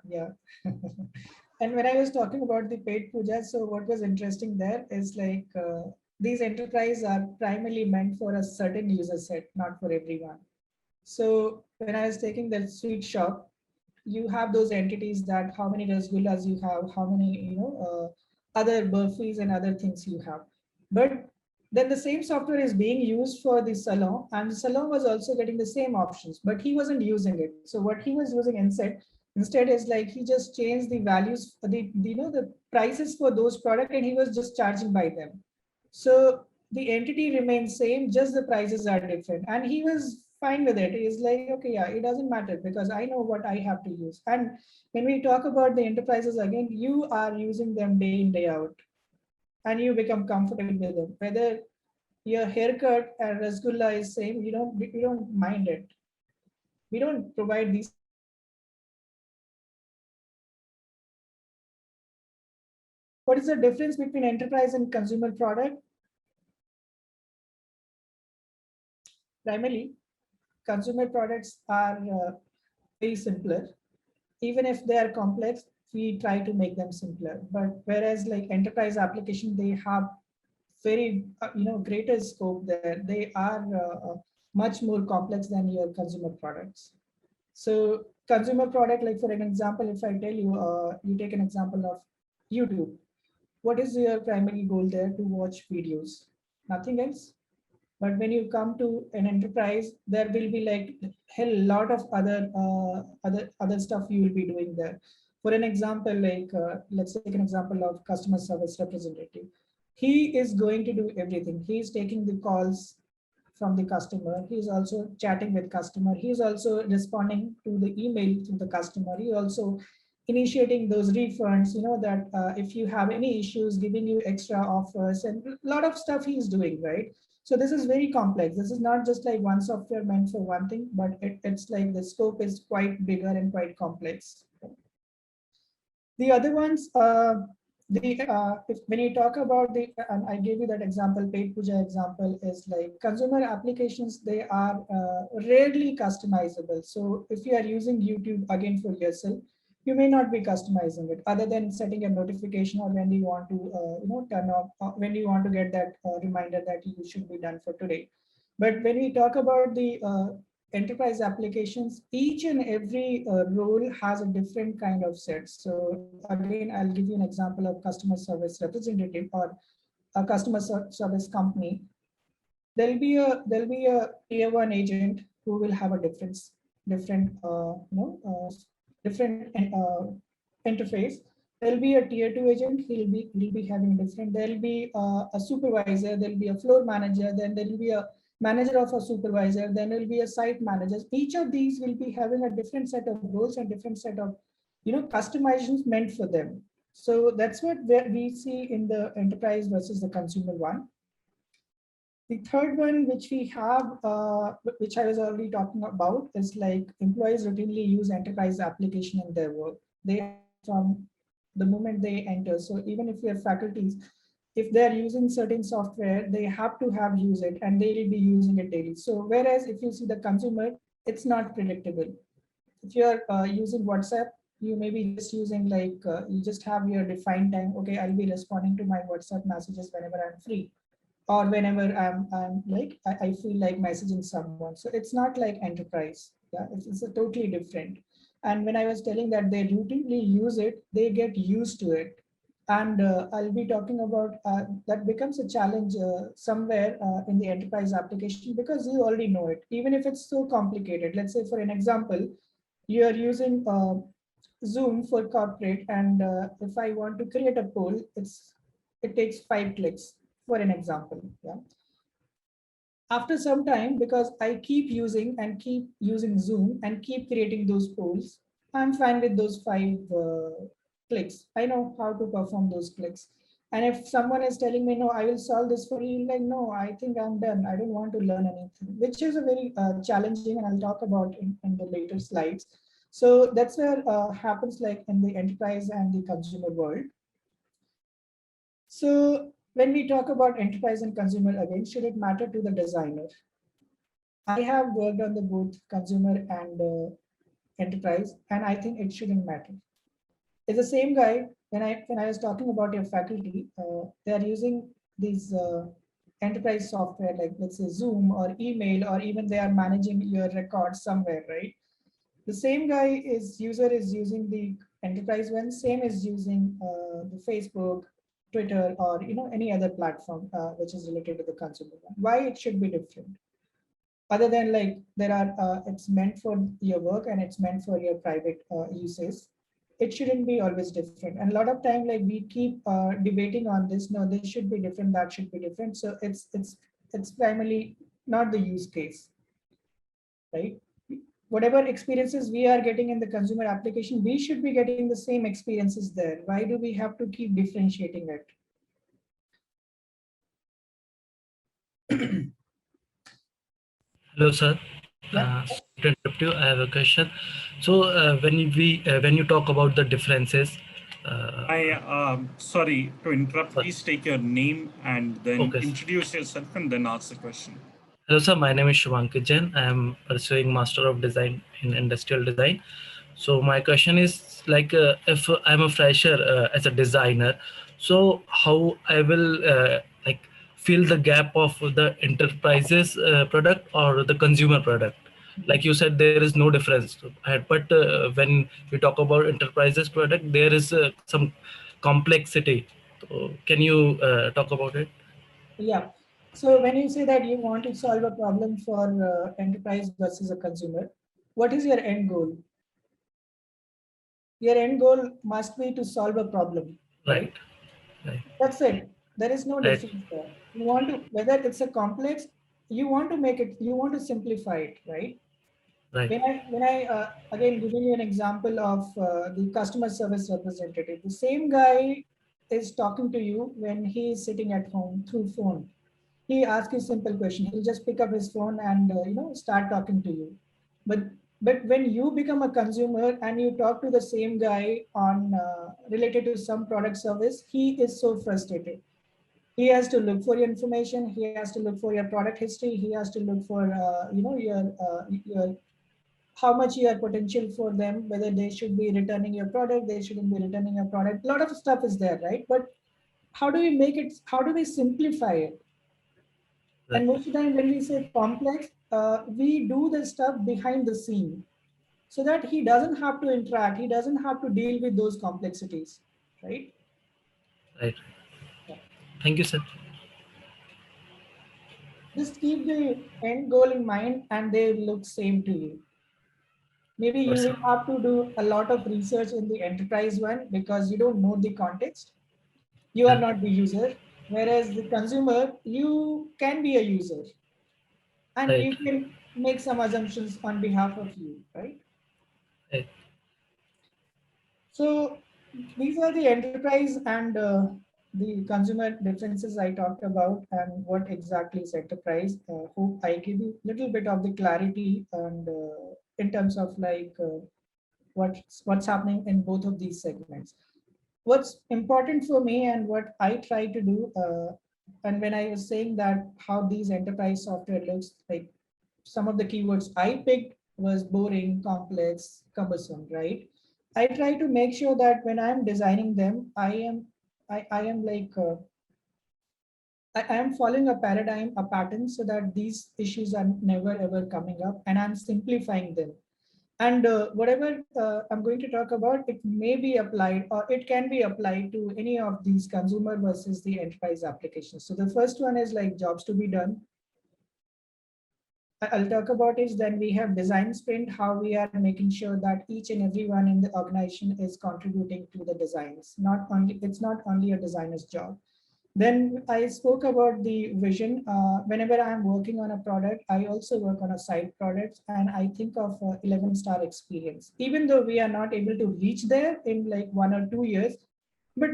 And when I was talking about the paid puja, so what was interesting there is like these enterprise are primarily meant for a certain user set, not for everyone. So when I was taking the sweet shop, you have those entities that how many rasgullas you have, how many other burfis and other things you have. But then the same software is being used for the salon, and the salon was also getting the same options, but he wasn't using it. So what he was using instead is like he just changed the values, the prices for those products, and he was just charging by them. So the entity remains same, just the prices are different. And he was fine with it. He's like, okay, yeah, it doesn't matter because I know what I have to use. And when we talk about the enterprises again, you are using them day in, day out, and you become comfortable with them. Whether your haircut and rasgulla is same, you don't mind it. We don't provide these. What is the difference between enterprise and consumer product? Primarily, consumer products are very simpler. Even if they are complex, we try to make them simpler. But whereas like enterprise application, they have very greater scope there. They are much more complex than your consumer products. So consumer product, like for an example, if I tell you, you take an example of YouTube. What is your primary goal there? To watch videos, nothing else. But when you come to an enterprise, there will be like hell lot of other stuff you will be doing there. For an example, like let's take an example of customer service representative. He is going to do everything. He is taking the calls from the customer. He is also chatting with customer. He is also responding to the email to the customer. He also initiating those refunds, that if you have any issues, giving you extra offers and a lot of stuff he is doing, right? So this is very complex. This is not just like one software meant for one thing, but it's like the scope is quite bigger and quite complex. The other ones, when you talk about and I gave you that example, paid puja example, is like consumer applications, they are rarely customizable. So if you are using YouTube again for yourself, you may not be customizing it other than setting a notification or when you want to turn off, when you want to get that reminder that you should be done for today. But when we talk about the enterprise applications, each and every role has a different kind of set. So again, I'll give you an example of customer service representative or a customer service company. There'll be a tier one agent who will have a different interface. There'll be a tier two agent. He'll be having different. There'll be a supervisor. There'll be a floor manager. Then there'll be a manager of a supervisor. Then there'll be a site manager. Each of these will be having a different set of roles and different set of customizations meant for them. So that's what we see in the enterprise versus the consumer one. The third one, which we have, which I was already talking about, is like employees routinely use enterprise application in their work. They from the moment they enter. So even if you're faculties, if they're using certain software, they have to have use it and they will be using it daily. So whereas if you see the consumer, it's not predictable. If you're using WhatsApp, you may be just using like, you just have your defined time. Okay, I'll be responding to my WhatsApp messages whenever I'm free or whenever I'm like, I feel like messaging someone. So it's not like enterprise. Yeah, it's a totally different. And when I was telling that they routinely use it, they get used to it. And I'll be talking about that becomes a challenge somewhere in the enterprise application because you already know it, even if it's so complicated. Let's say for an example, you are using Zoom for corporate, and if I want to create a poll, it takes 5 clicks for an example. Yeah. After some time, because I keep using Zoom and keep creating those polls, I'm fine with those 5 clicks. I know how to perform those clicks. And if someone is telling me, no, I will solve this for you, like, no, I think I'm done. I don't want to learn anything, which is a very challenging, and I'll talk about in the later slides. So that's where happens like in the enterprise and the consumer world. So when we talk about enterprise and consumer, again, should it matter to the designer? I have worked on the both consumer and enterprise, and I think it shouldn't matter. It's the same guy. When I was talking about your faculty, they are using these enterprise software like, let's say, Zoom or email, or even they are managing your records somewhere, right? The same guy is using the enterprise one, same is using the Facebook, Twitter, or any other platform which is related to the consumer one. Why it should be different? Other than like there are it's meant for your work and it's meant for your private uses. It shouldn't be always different. And a lot of time like we keep debating on this. No, this should be different. That should be different. So it's primarily not the use case, right? Whatever experiences we are getting in the consumer application, we should be getting the same experiences there. Why do we have to keep differentiating it? Hello, sir. Yeah. To interrupt you, I have a question. So when you talk about the differences, Sorry to interrupt. sorry. Please take your name and then Okay. introduce yourself and then ask the question. Hello, sir. My name is Shubhankar Jain. I am pursuing Master of Design in Industrial Design. So my question is like, if I'm a fresher as a designer, so how I will like fill the gap of the enterprises product or the consumer product? Like you said, there is no difference. But when we talk about enterprises product, there is some complexity. So can you talk about it? Yeah. So when you say that you want to solve a problem for enterprise versus a consumer, what is your end goal? Your end goal must be to solve a problem, right? Right. That's it. There is no Right. difference there. You want to, whether it's a complex, you want to make it, you want to simplify it, right? Right. When I again giving you an example of the customer service representative, the same guy is talking to you when he is sitting at home through phone. He asks you simple question. He'll just pick up his phone and start talking to you. But when you become a consumer and you talk to the same guy on related to some product service, he is so frustrated. He has to look for your information. He has to look for your product history. He has to look for your how much you are potential for them, whether they should be returning your product, they shouldn't be returning your product. A lot of stuff is there, right? But how do we make it? How do we simplify it? Right. And most of the time when we say complex, we do the stuff behind the scene so that he doesn't have to interact. He doesn't have to deal with those complexities, right? Right. Yeah. Thank you, sir. Just keep the end goal in mind and they look same to you. Maybe you will have to do a lot of research in the enterprise one because you don't know the context. You are not the user. Whereas the consumer, you can be a user and Right. you can make some assumptions on behalf of you, right? Right. So these are the enterprise and the consumer differences I talked about, and what exactly is enterprise. Hope I give you a little bit of the clarity and in terms of like what's happening in both of these segments. What's important for me and what I try to do, and when I was saying that how these enterprise software looks like, some of the keywords I picked was boring, complex, cumbersome, right? I try to make sure that when I'm designing them, I am like I am following a paradigm, a pattern, so that these issues are never ever coming up, and I'm simplifying them. And whatever I'm going to talk about, it may be applied or it can be applied to any of these consumer versus the enterprise applications. So the first one is like jobs to be done. I'll talk about is then we have design sprint, how we are making sure that each and everyone in the organization is contributing to the designs. Not only, it's not only a designer's job. Then I spoke about the vision. Whenever I'm working on a product, I also work on a side product, and I think of 11-star experience. Even though we are not able to reach there in like 1 or 2 years, but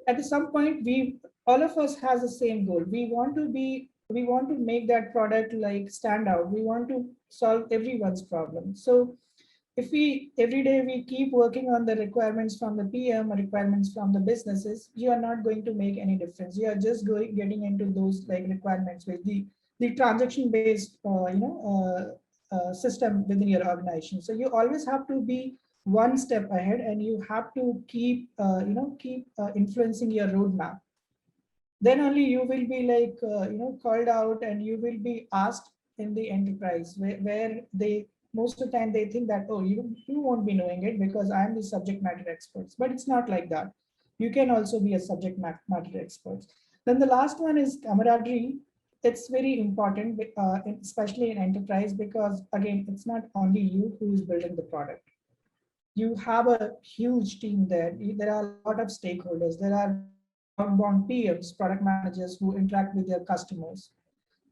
at some point, all of us has the same goal. We want to make that product like stand out. We want to solve everyone's problem. So if we every day we keep working on the requirements from the PM or requirements from the businesses, you are not going to make any difference. You are just getting into those like requirements with the transaction based system within your organization. So you always have to be one step ahead, and you have to keep influencing your roadmap. Then only you will be like called out, and you will be asked in the enterprise where they most of the time they think that, oh, you won't be knowing it because I'm the subject matter experts, but it's not like that. You can also be a subject matter expert. Then the last one is camaraderie. It's very important, especially in enterprise, because again, it's not only you who is building the product. You have a huge team there. There are a lot of stakeholders. There are outbound PMs, product managers who interact with their customers.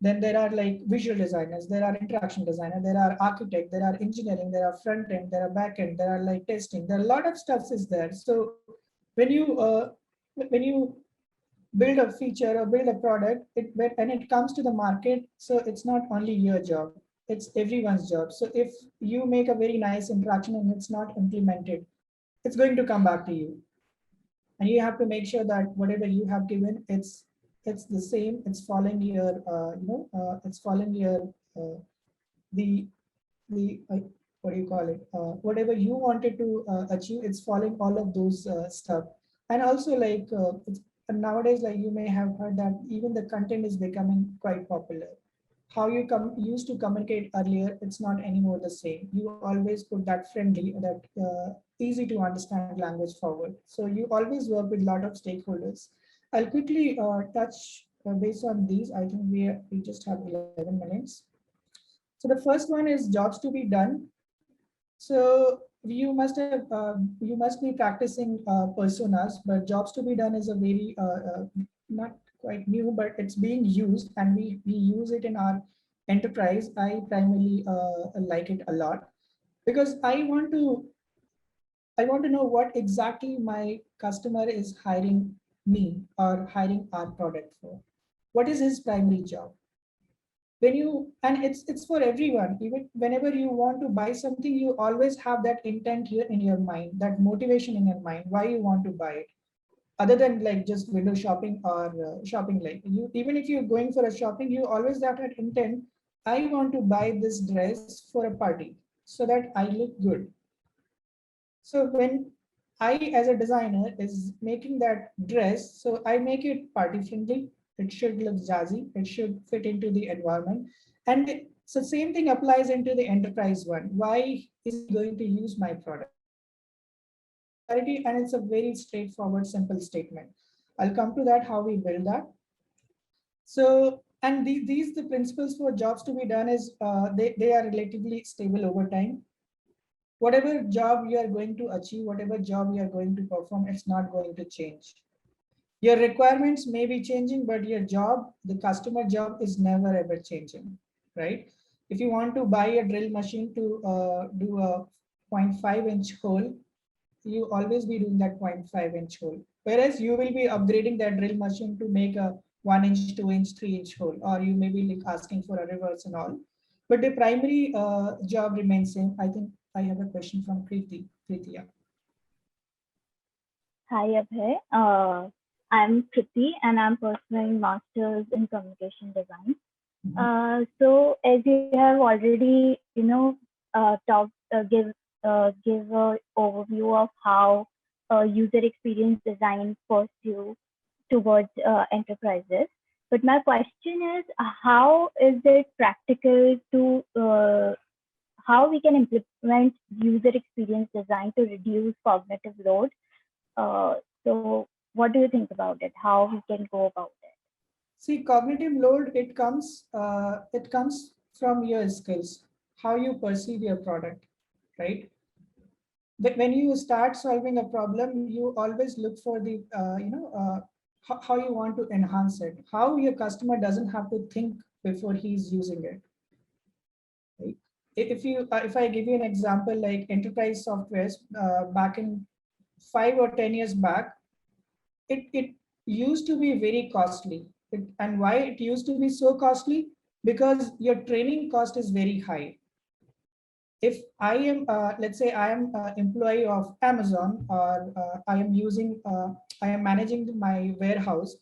Then there are like visual designers, there are interaction designers, there are architect, there are engineering, there are front end, there are back end, there are like testing. There are a lot of stuff is there. So when you build a feature or build a product, when it comes to the market, so it's not only your job, it's everyone's job. So if you make a very nice interaction and it's not implemented, it's going to come back to you. And you have to make sure that whatever you have given, it's the same. It's following your it's following your the what do you call it? Whatever you wanted to achieve, it's following all of those stuff. And also like nowadays, like you may have heard that even the content is becoming quite popular. How you used to communicate earlier, it's not anymore the same. You always put that friendly, that easy to understand language forward. So you always work with a lot of stakeholders. I'll quickly touch based on these. I think we just have 11 minutes. So the first one is jobs to be done. So you must be practicing personas, but jobs to be done is a very not quite new, but it's being used, and we use it in our enterprise. I primarily like it a lot because I want to know what exactly my customer is hiring me or hiring our product for. What is his primary job? And it's for everyone. Even whenever you want to buy something, you always have that intent here in your mind, that motivation in your mind, why you want to buy it, other than like just window shopping or shopping. Like you, even if you're going for a shopping, you always have that intent. I want to buy this dress for a party so that I look good. So when I, as a designer, is making that dress, so I make it party friendly. It should look jazzy. It should fit into the environment. And so same thing applies into the enterprise one. Why is he going to use my product? And it's a very straightforward, simple statement. I'll come to that, how we build that. So, and the principles for jobs to be done is they are relatively stable over time. Whatever job you are going to achieve, whatever job you are going to perform, it's not going to change. Your requirements may be changing, but your job, the customer job, is never ever changing, right? If you want to buy a drill machine to do a 0.5-inch hole, you always be doing that 0.5-inch hole. Whereas you will be upgrading that drill machine to make a 1-inch, 2-inch, 3-inch hole, or you may be like asking for a reverse and all. But the primary job remains same. I think I have a question from Preeti. Preeti, yeah. Hi, Abhay. I'm Kriti and I'm pursuing Masters in Communication Design. So as you have already, give a overview of how user experience design pursue towards enterprises. But my question is, how is it practical to how we can implement user experience design to reduce cognitive load? So what do you think about it? How we can go about it? See, cognitive load, it comes from your skills, how you perceive your product, right? When you start solving a problem, you always look for the, how you want to enhance it, how your customer doesn't have to think before he's using it. Right? If I give you an example, like enterprise softwares, back in 5 or 10 years back, it used to be very costly. And why it used to be so costly? Because your training cost is very high. If I am, let's say I am an employee of Amazon, or I am managing my warehouse,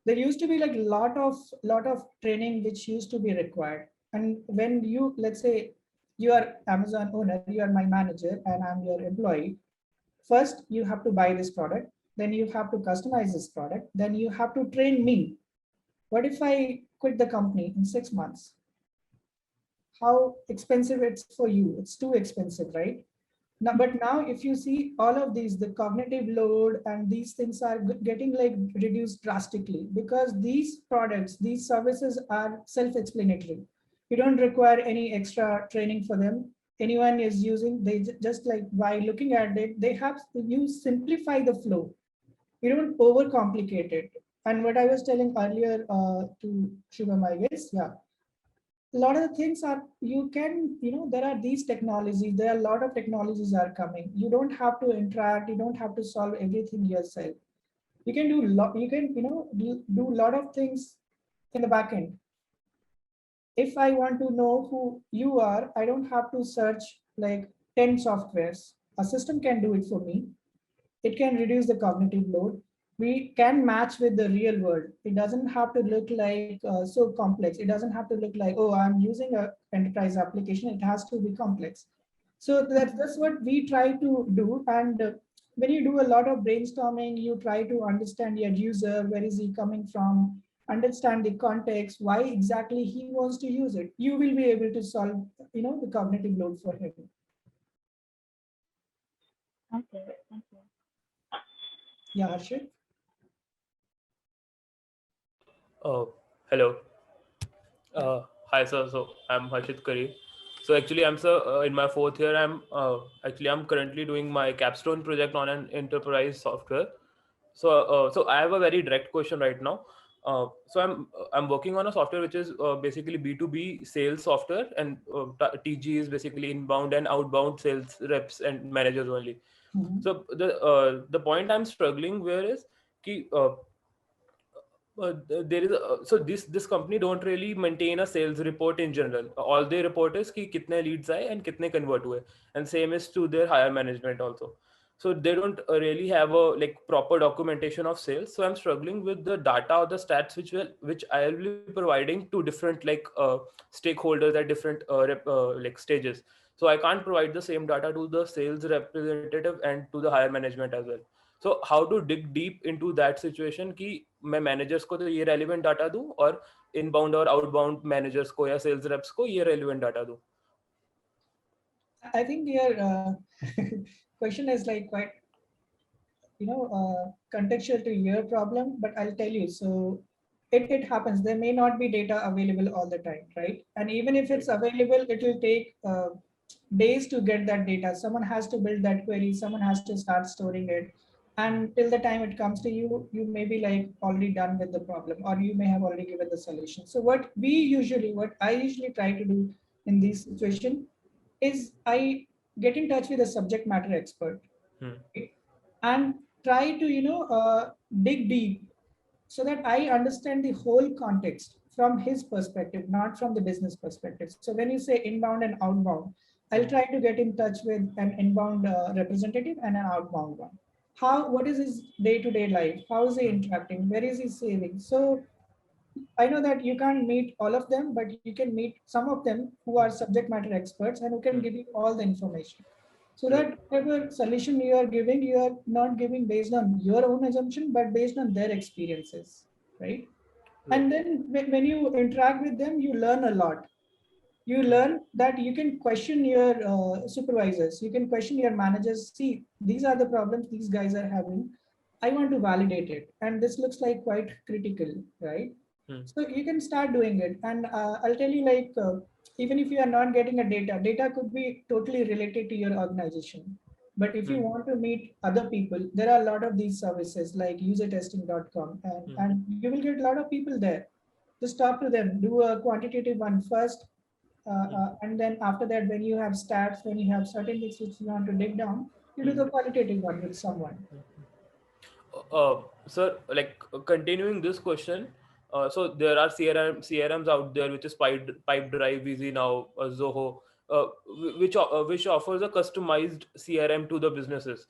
there used to be like a lot of training which used to be required. And when you, let's say you are Amazon owner, you are my manager and I'm your employee, first you have to buy this product, then you have to customize this product, then you have to train me. What if I quit the company in 6 months? How expensive it's for you? It's too expensive, right? Now, but now if you see all of these, the cognitive load and these things are getting like reduced drastically, because these products, these services are self-explanatory. You don't require any extra training for them. Anyone is using, they just like by looking at it, you simplify the flow. You don't overcomplicate it. And what I was telling earlier to Shubham, I guess, yeah, a lot of the things are, you can, there are these technologies, there are a lot of technologies are coming. You don't have to interact, you don't have to solve everything yourself. You can do you can, do a lot of things in the back end. If I want to know who you are, I don't have to search like 10 softwares. A system can do it for me. It can reduce the cognitive load. We can match with the real world. It doesn't have to look like so complex. It doesn't have to look like, oh, I'm using an enterprise application. It has to be complex. So that's what we try to do. And when you do a lot of brainstorming, you try to understand your user, where is he coming from, understand the context, why exactly he wants to use it. You will be able to solve, the cognitive load for him. Okay, thank you. Yeah, Harshit. Hello. Hi, sir. So I'm Harshit Kari. So actually, I'm in my 4th year. I'm currently doing my capstone project on an enterprise software. So I have a very direct question right now. So I'm working on a software which is basically B2B sales software, and TG is basically inbound and outbound sales reps and managers only. Mm-hmm. So the point I'm struggling where is ki, there is so this company don't really maintain a sales report in general. All they report is ki kitne leads aaye and kitne convert hue, and same is to their higher management also. So they don't really have a like proper documentation of sales. So I'm struggling with the data or the stats which I will be providing to different like stakeholders at different like stages. So I can't provide the same data to the sales representative and to the higher management as well. So how to dig deep into that situation कि मैं managers को तो ये relevant data दूँ और inbound और outbound managers को या sales reps को ये relevant data दूँ. I think your question is like quite, contextual to your problem, but I'll tell you. So it happens. There may not be data available all the time, right? And even if it's available, it will take days to get that data. Someone has to build that query. Someone has to start storing it. And till the time it comes to you, you may be like already done with the problem, or you may have already given the solution. So what I usually try to do in this situation is I get in touch with a subject matter expert. and try to, dig deep so that I understand the whole context from his perspective, not from the business perspective. So when you say inbound and outbound, I'll try to get in touch with an inbound representative and an outbound one. What is his day-to-day life? How is he interacting? Where is he saving? So I know that you can't meet all of them, but you can meet some of them who are subject matter experts and who can give you all the information. So that whatever solution you are giving, you are not giving based on your own assumption, but based on their experiences, right? And then when you interact with them, you learn a lot. You learn that you can question your supervisors, you can question your managers. See, these are the problems these guys are having. I want to validate it, and this looks like quite critical, right? So you can start doing it, and I'll tell you, like, even if you are not getting a data could be totally related to your organization. But if you want to meet other people, there are a lot of these services like usertesting.com, and you will get a lot of people there. Just talk to them, do a quantitative one first, and then after that, when you have stats, when you have certain things which you want to dig down, you do the qualitative one with someone. Sir, like continuing this question, so there are CRMs out there, which is Pipedrive, Easy Now, Zoho, which offers a customized CRM to the businesses.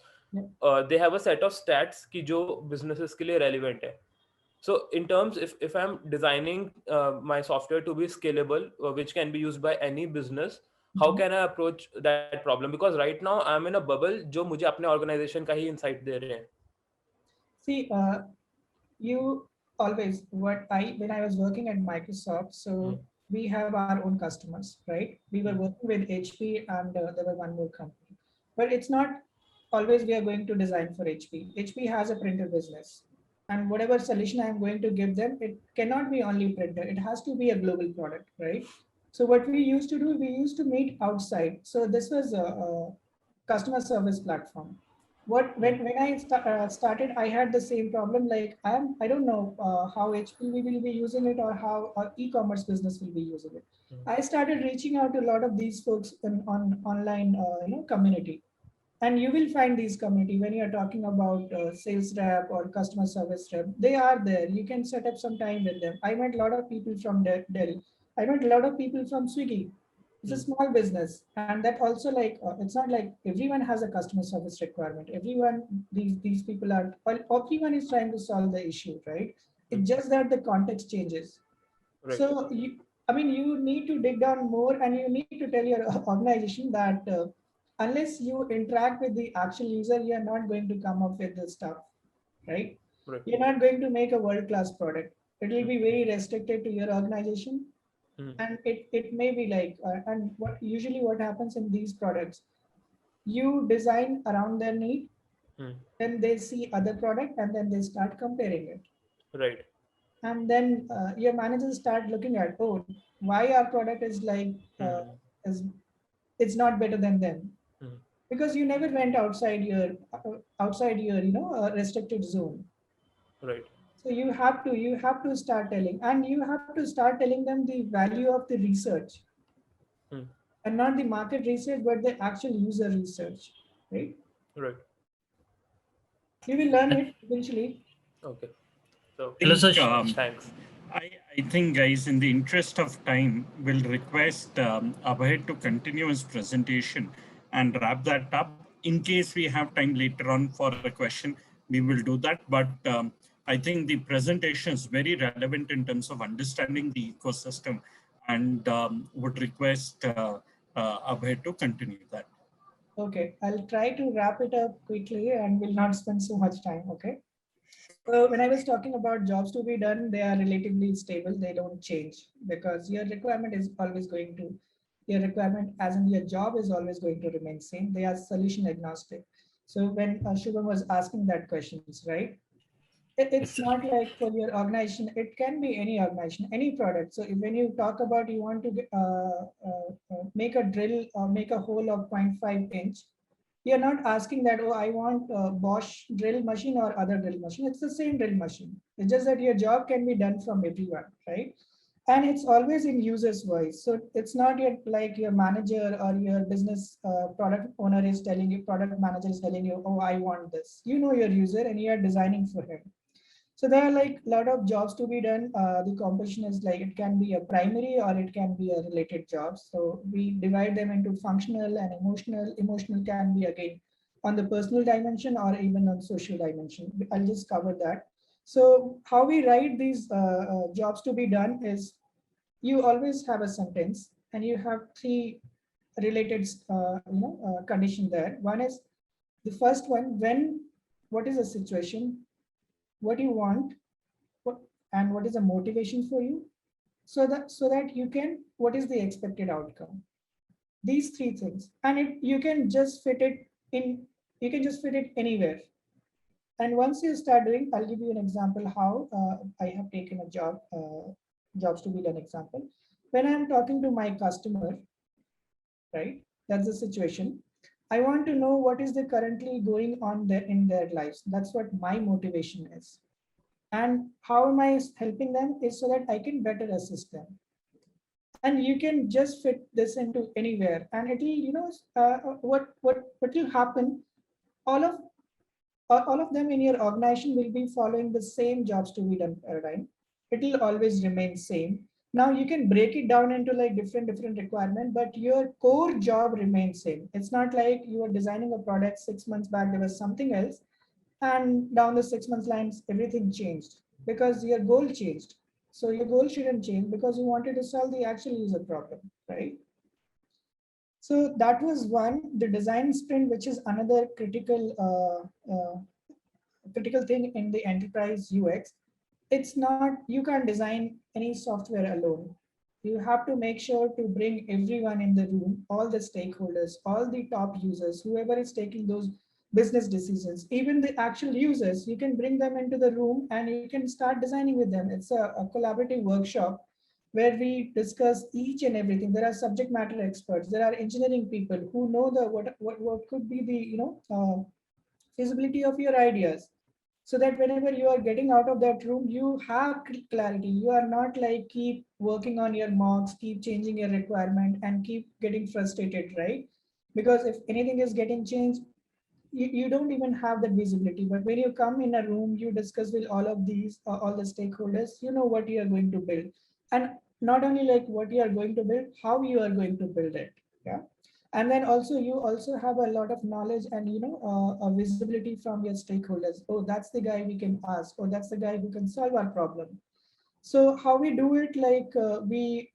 They have a set of stats ki jo businesses ke liye relevant hai. So in terms, if I'm designing my software to be scalable, which can be used by any business, how can I approach that problem? Because right now I'm in a bubble जो मुझे अपने organization का ही insight दे रहे हैं. See, you always, when I was working at Microsoft, so we have our own customers, right? We were working with HP and there was one more company, but it's not always we are going to design for HP. HP has a printer business, and whatever solution I'm going to give them, it cannot be only printer. It has to be a global product, right? So what we used to do, we used to meet outside. So this was a customer service platform. When I started, I had the same problem. Like I don't know how HP will be using it or how e-commerce business will be using it. I started reaching out to a lot of these folks on online community, and you will find these community when you are talking about sales rep or customer service rep. They are there. You can set up some time with them. I met a lot of people from Delhi. I met a lot of people from Swiggy. It's a small business, and that also, like, it's not like everyone has a customer service requirement. These people are, everyone is trying to solve the issue, right? It's just that the context changes. Right. So you need to dig down more, and you need to tell your organization that unless you interact with the actual user, you are not going to come up with the stuff, right? You're not going to make a world-class product. It will be very restricted to your organization. And it may be like, and what happens in these products, you design around their need, then they see other product, and then they start comparing it. Right. And then your managers start looking at, oh, why our product is like, it's not better than them. Because you never went outside your restricted zone. Right. So you have to start telling, and you have to start telling them the value of the research, and not the market research, but the actual user research, right? Right. You will learn it eventually. Okay. So thanks. I think, guys, in the interest of time, we'll request Abhay to continue his presentation and wrap that up. In case we have time later on for a question, we will do that. But I think the presentation is very relevant in terms of understanding the ecosystem, and would request Abhay to continue that. Okay, I'll try to wrap it up quickly and will not spend so much time, okay? So when I was talking about jobs to be done, they are relatively stable. They don't change because your requirement is always going to, your requirement as in your job is always going to remain same. They are solution agnostic. So when Shubham was asking that questions, right? It's not like for your organization, it can be any organization, any product. So when you talk about you want to make a drill or make a hole of 0.5 inch, you're not asking that, oh, I want a Bosch drill machine or other drill machine. It's the same drill machine. It's just that your job can be done from everyone, right? And it's always in user's voice. So it's not yet like your manager or your business product owner is telling you, product manager is telling you, oh, I want this. You know your user and you are designing for him. So there are like a lot of jobs to be done. The competition is like, it can be a primary or it can be a related job. So we divide them into functional and emotional. Emotional can be again on the personal dimension or even on social dimension. I'll just cover that. So how we write these jobs to be done is, you always have a sentence and you have three related condition there. One is the first one, when, what is the situation, what you want, what, and what is the motivation for you, so that you can, what is the expected outcome. These three things, and you can just fit it in, you can just fit it anywhere. And once you start doing, I'll give you an example how I have taken a jobs to be done example. When I'm talking to my customer, right? That's the situation. I want to know what is the currently going on there in their lives. That's what my motivation is. And how am I helping them is so that I can better assist them. And you can just fit this into anywhere, and it'll, what will happen, all of all of them in your organization will be following the same jobs to be done paradigm. It will always remain same. Now you can break it down into like different requirement, but your core job remains same. It's not like you were designing a product 6 months back, there was something else, and down the 6 months lines, everything changed because your goal changed. So your goal shouldn't change because you wanted to solve the actual user problem, right? So that was one, the design sprint, which is another critical thing in the enterprise UX. It's not, you can't design any software alone. You have to make sure to bring everyone in the room, all the stakeholders, all the top users, whoever is taking those business decisions, even the actual users, you can bring them into the room and you can start designing with them. It's a collaborative workshop where we discuss each and everything. There are subject matter experts, there are engineering people who know the what could be the feasibility of your ideas, so that whenever you are getting out of that room, you have clarity. You are not like keep working on your mocks, keep changing your requirement and keep getting frustrated, right? Because if anything is getting changed, you don't even have that visibility. But when you come in a room, you discuss with all of these, all the stakeholders, you know what you are going to build. And not only like what you are going to build, how you are going to build it. Yeah. And then also you also have a lot of knowledge and a visibility from your stakeholders. Oh, that's the guy we can ask, or that's the guy who can solve our problem. So how we do it, like we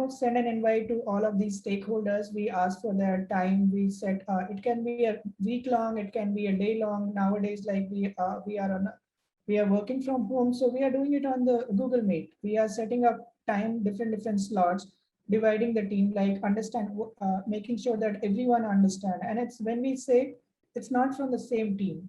send an invite to all of these stakeholders. We ask for their time. We set it can be a week long, it can be a day long. Nowadays, like we are working from home, so we are doing it on the Google Meet. We are setting up time, different slots, dividing the team, like understand, making sure that everyone understand. And it's when we say it's not from the same team,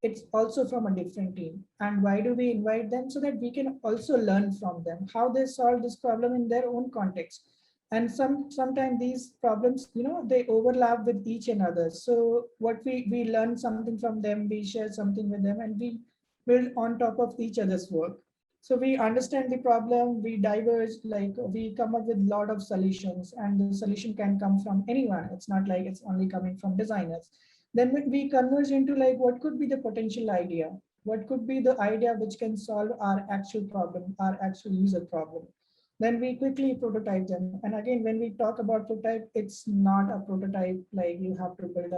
it's also from a different team. And why do we invite them? So that we can also learn from them how they solve this problem in their own context. And sometimes these problems, they overlap with each another. So what we learn something from them, we share something with them, and we build on top of each other's work. So we understand the problem, we diverge, like we come up with a lot of solutions, and the solution can come from anyone. It's not like it's only coming from designers. Then we converge into like what could be the potential idea, what could be the idea which can solve our actual problem, our actual user problem. Then we quickly prototype them. And again, when we talk about prototype, it's not a prototype like you have to build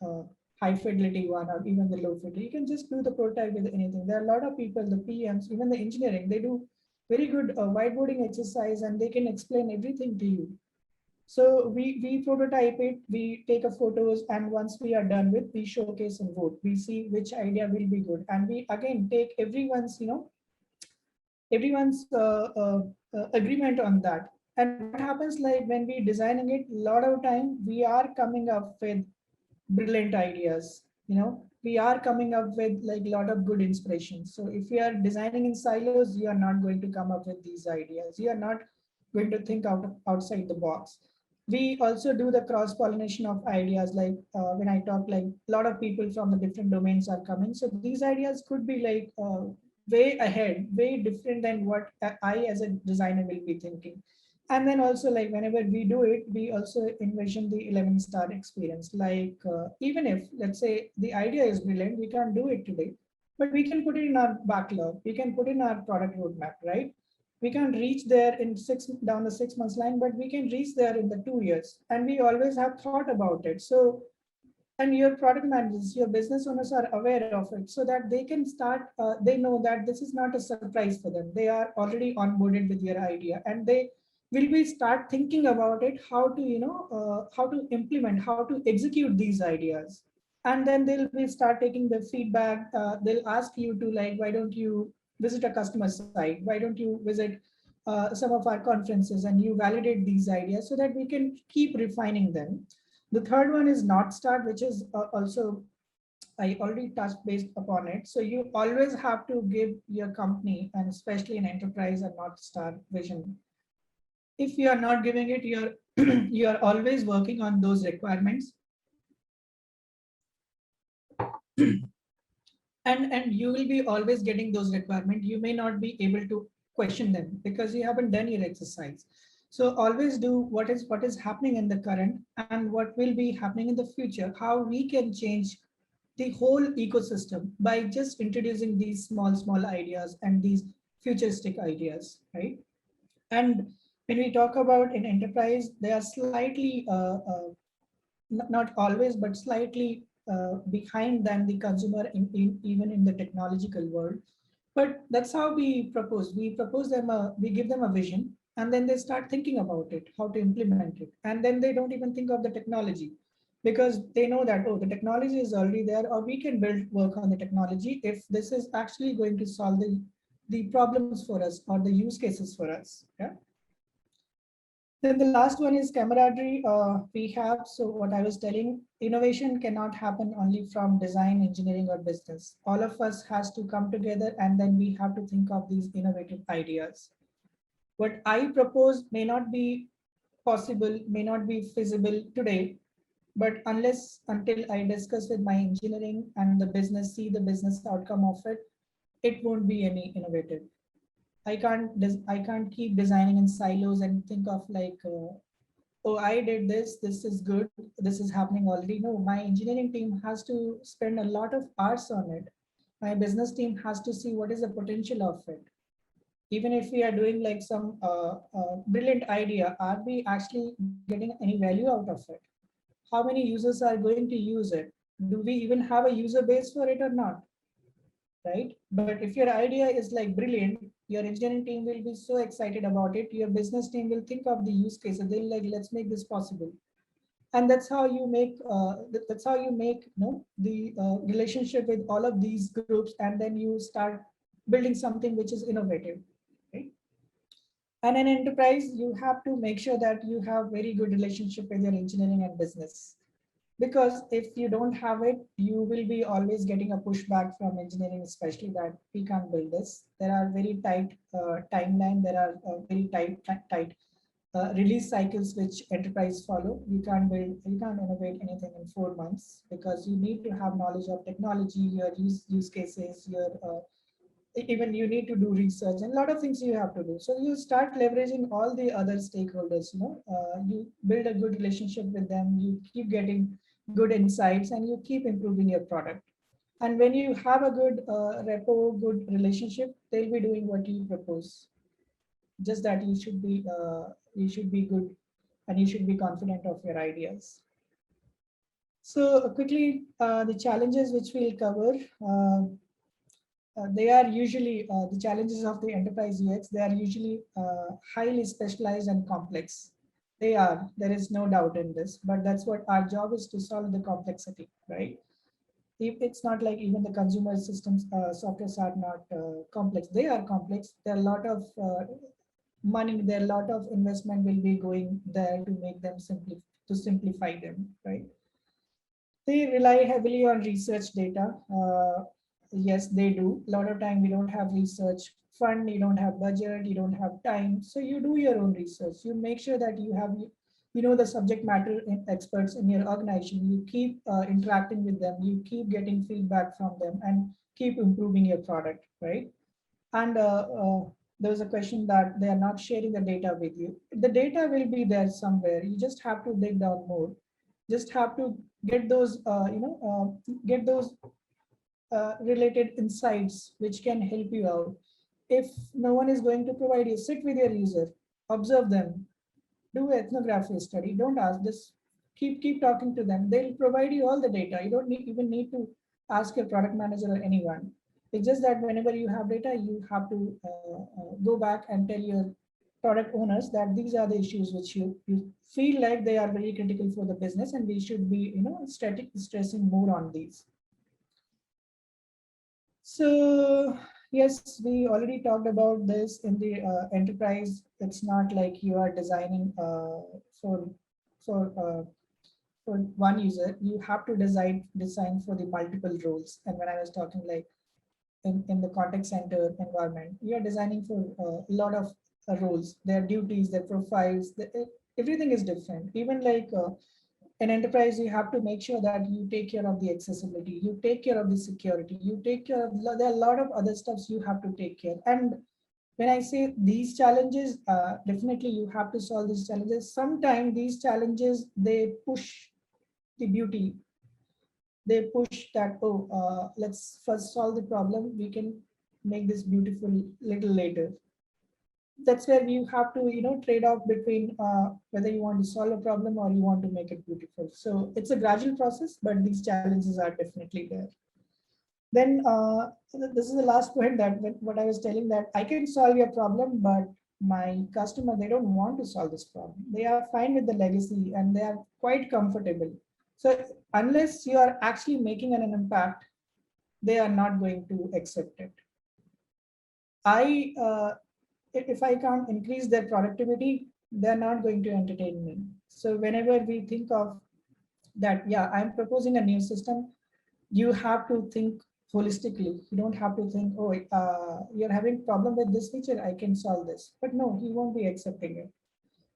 a high fidelity one or even the low fidelity. You can just do the prototype with anything. There are a lot of people, the PMs, even the engineering, they do very good whiteboarding exercise, and they can explain everything to you. So we prototype it, we take a photos, and once we are done with, we showcase and vote. We see which idea will be good, and we again take everyone's agreement on that. And what happens, like when we designing it, a lot of time we are coming up with brilliant ideas. We are coming up with like a lot of good inspiration. So if you are designing in silos, you are not going to come up with these ideas. You are not going to think outside the box. We also do the cross pollination of ideas. Like when I talk, like a lot of people from the different domains are coming. So these ideas could be like way ahead, way different than what I as a designer will be thinking. And then also like whenever we do it, we also envision the 11-star experience. Like even if let's say the idea is brilliant, we can't do it today, but we can put it in our backlog. We can put in our product roadmap, right? We can't reach there in down the 6 months line, but we can reach there in the 2 years. And we always have thought about it. So, and your product managers, your business owners are aware of it so that they can start, they know that this is not a surprise for them. They are already onboarded with your idea and they will be start thinking about it, how to, how to implement, how to execute these ideas. And then they'll be start taking the feedback. They'll ask you to like, why don't you visit a customer site? Why don't you visit some of our conferences and you validate these ideas so that we can keep refining them. The third one is North Star, which is also, I already touched based upon it. So you always have to give your company and especially an enterprise a North Star vision. If you are not giving it, you are always working on those requirements. And you will be always getting those requirements. You may not be able to question them because you haven't done your exercise. So always do what is happening in the current and what will be happening in the future, how we can change the whole ecosystem by just introducing these small ideas and these futuristic ideas, right? And when we talk about an enterprise, they are slightly, not always, but slightly behind than the consumer even in the technological world. But that's how we propose. We propose them, we give them a vision, and then they start thinking about it, how to implement it. And then they don't even think of the technology because they know that, oh, the technology is already there, or we can work on the technology if this is actually going to solve the problems for us or the use cases for us. Yeah. Then the last one is camaraderie. We have, so what I was telling, innovation cannot happen only from design, engineering, or business. All of us has to come together and then we have to think of these innovative ideas. What I propose may not be possible, may not be feasible today, but until I discuss with my engineering and the business, see the business outcome of it, it won't be any innovative. I can't keep designing in silos and think of like, oh, I did this, this is good, this is happening already. No, my engineering team has to spend a lot of hours on it. My business team has to see what is the potential of it. Even if we are doing like some brilliant idea, are we actually getting any value out of it? How many users are going to use it? Do we even have a user base for it or not? Right? But if your idea is like brilliant, your engineering team will be so excited about it. Your business team will think of the use cases. They'll like, let's make this possible. And that's how you make the relationship with all of these groups, and then you start building something which is innovative. Right? And an enterprise, you have to make sure that you have very good relationship with your engineering and business. Because if you don't have it, you will be always getting a pushback from engineering, especially that we can't build this. There are very tight timeline. There are very tight release cycles which enterprise follow. You can't innovate anything in 4 months because you need to have knowledge of technology, your use cases, your even you need to do research and a lot of things you have to do. So you start leveraging all the other stakeholders. You build a good relationship with them. You keep getting good insights and you keep improving your product. And when you have a good good relationship, they'll be doing what you propose. Just that you should be good and you should be confident of your ideas. So quickly, the challenges which we'll cover. They are usually the challenges of the enterprise UX. They are usually highly specialized and complex. There is no doubt in this, but that's what our job is, to solve the complexity, right? If it's not like even the consumer systems softwares are not complex. They are complex. There are a lot of money, there are a lot of investment will be going there to make them simplify them, right? They rely heavily on research data. Yes, they do. A lot of time we don't have research fund, you don't have budget, you don't have time. So you do your own research. You make sure that you have, the subject matter experts in your organization. You keep interacting with them. You keep getting feedback from them and keep improving your product, right? And there was a question that they are not sharing the data with you. The data will be there somewhere. You just have to dig down more. Just have to get those, get those related insights which can help you out. If no one is going to provide you, sit with your user, observe them, do ethnography study. Don't ask, just keep talking to them. They'll provide you all the data. You don't even need to ask your product manager or anyone. It's just that whenever you have data, you have to go back and tell your product owners that these are the issues which you feel like they are very critical for the business, and we should be stressing more on these. So yes, we already talked about this in the enterprise. It's not like you are designing for one user. You have to design for the multiple roles. And when I was talking like in the contact center environment, you are designing for a lot of roles, their duties, their profiles, everything is different. Even like an enterprise, you have to make sure that you take care of the accessibility, you take care of the security, you take care of, there are a lot of other stuffs you have to take care. And when I say these challenges, definitely you have to solve these challenges. Sometimes these challenges, they push the beauty. They push that, let's first solve the problem. We can make this beautiful little later. That's where you have to, trade off between whether you want to solve a problem or you want to make it beautiful. So it's a gradual process, but these challenges are definitely there. Then this is the last point, that what I was telling, that I can solve your problem, but my customer, they don't want to solve this problem. They are fine with the legacy and they are quite comfortable. So unless you are actually making an impact, they are not going to accept it. If I can't increase their productivity, they're not going to entertain me. So whenever we think of that, yeah, I'm proposing a new system, you have to think holistically. You don't have to think, oh, you're having problem with this feature, I can solve this. But no, he won't be accepting it.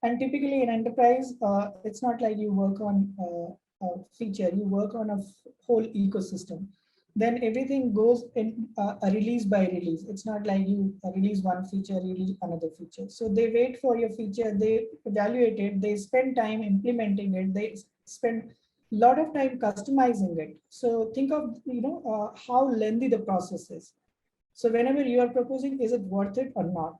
And typically in enterprise, it's not like you work on a feature, you work on a whole ecosystem. Then everything goes in a release by release. It's not like you release one feature, release another feature. So they wait for your feature, they evaluate it, they spend time implementing it, they spend a lot of time customizing it. So think of how lengthy the process is. So whenever you are proposing, is it worth it or not?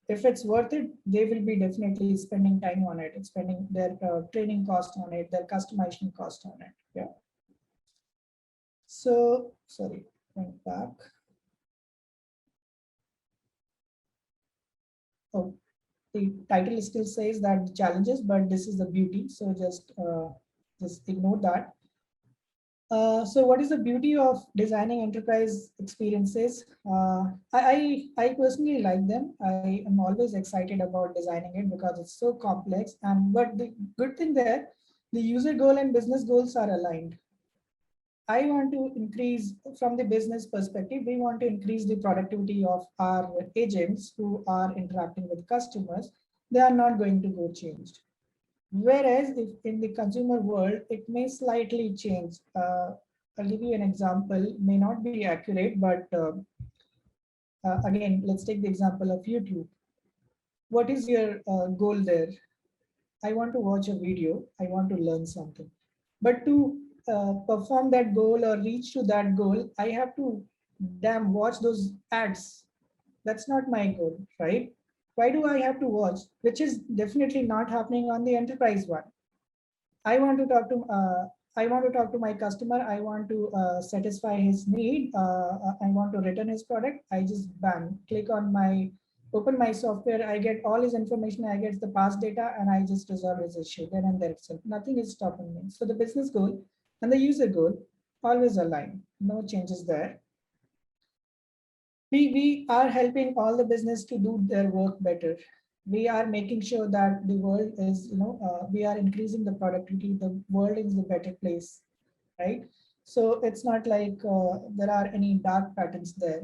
If it's worth it, they will be definitely spending time on it, spending their training cost on it, their customization cost on it. Yeah. So, sorry, going back. Oh, the title still says that the challenges, but this is the beauty. So just ignore that. So what is the beauty of designing enterprise experiences? I personally like them. I am always excited about designing it because it's so complex. But the good thing there, the user goal and business goals are aligned. I want to increase, from the business perspective, we want to increase the productivity of our agents who are interacting with customers. They are not going to go changed. Whereas if in the consumer world, it may slightly change. I'll give you an example, may not be accurate, but again, let's take the example of YouTube. What is your goal there? I want to watch a video, I want to learn something. But to perform that goal or reach to that goal, I have to watch those ads. That's not my goal, right? Why do I have to watch? Which is definitely not happening on the enterprise one. I want to talk to my customer. I want to satisfy his need. I want to return his product. I just click on open my software. I get all his information. I get the past data, and I just resolve his issue then and there itself. Nothing is stopping me. So the business goal and the user goal always align. No changes there. We are helping all the business to do their work better. We are making sure that the world is, we are increasing the productivity. The world is a better place, right? So it's not like there are any dark patterns there.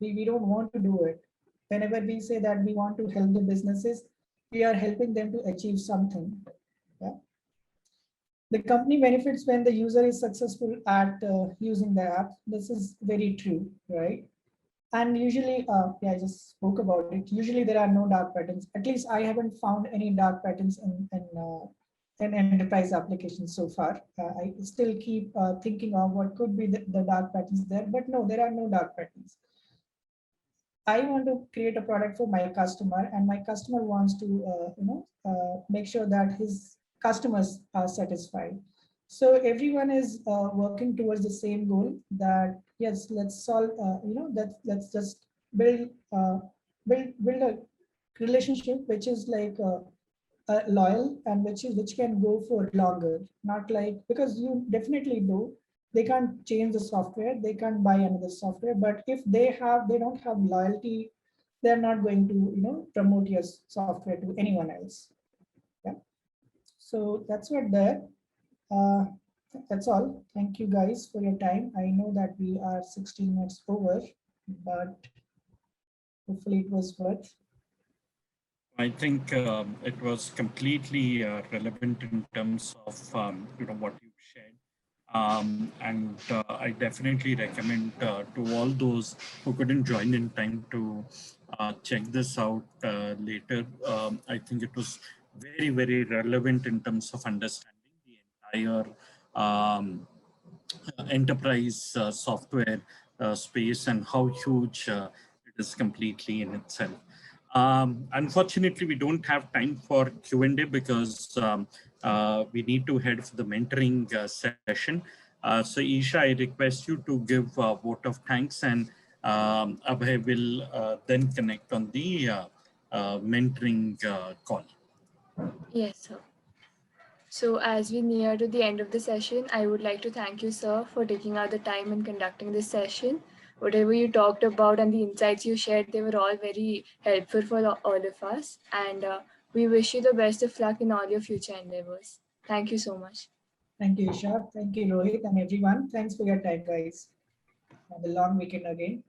We don't want to do it. Whenever we say that we want to help the businesses, we are helping them to achieve something. Yeah. The company benefits when the user is successful at using the app. This is very true, right? And usually, yeah, I just spoke about it. Usually there are no dark patterns. At least I haven't found any dark patterns in enterprise applications so far. I still keep thinking of what could be the dark patterns there, but no, there are no dark patterns. I want to create a product for my customer, and my customer wants to, make sure that his customers are satisfied. So everyone is working towards the same goal. That yes, let's solve. Let's just build build a relationship which is like loyal and which can go for longer. Not like, because you definitely do, they can't change the software, they can't buy another software, but if they don't have loyalty, they're not going to promote your software to anyone else. Yeah, so that's what there. uh, that's all. Thank you guys for your time. I know that we are 16 minutes over, but hopefully it was worth. I think it was completely relevant in terms of what you shared. And I definitely recommend to all those who couldn't join in time to check this out later. I think it was very, very relevant in terms of understanding the entire enterprise software space and how huge it is completely in itself. Unfortunately, we don't have time for Q&A because we need to head for the mentoring session. So Isha, I request you to give a vote of thanks, and Abhay will then connect on the mentoring call. Yes, sir. So as we near to the end of the session, I would like to thank you, sir, for taking out the time and conducting this session. Whatever you talked about and the insights you shared, they were all very helpful for all of us. And we wish you the best of luck in all your future endeavors. Thank you so much. Thank you, Isha. Thank you, Rohit, and everyone. Thanks for your time, guys. Have a long weekend again.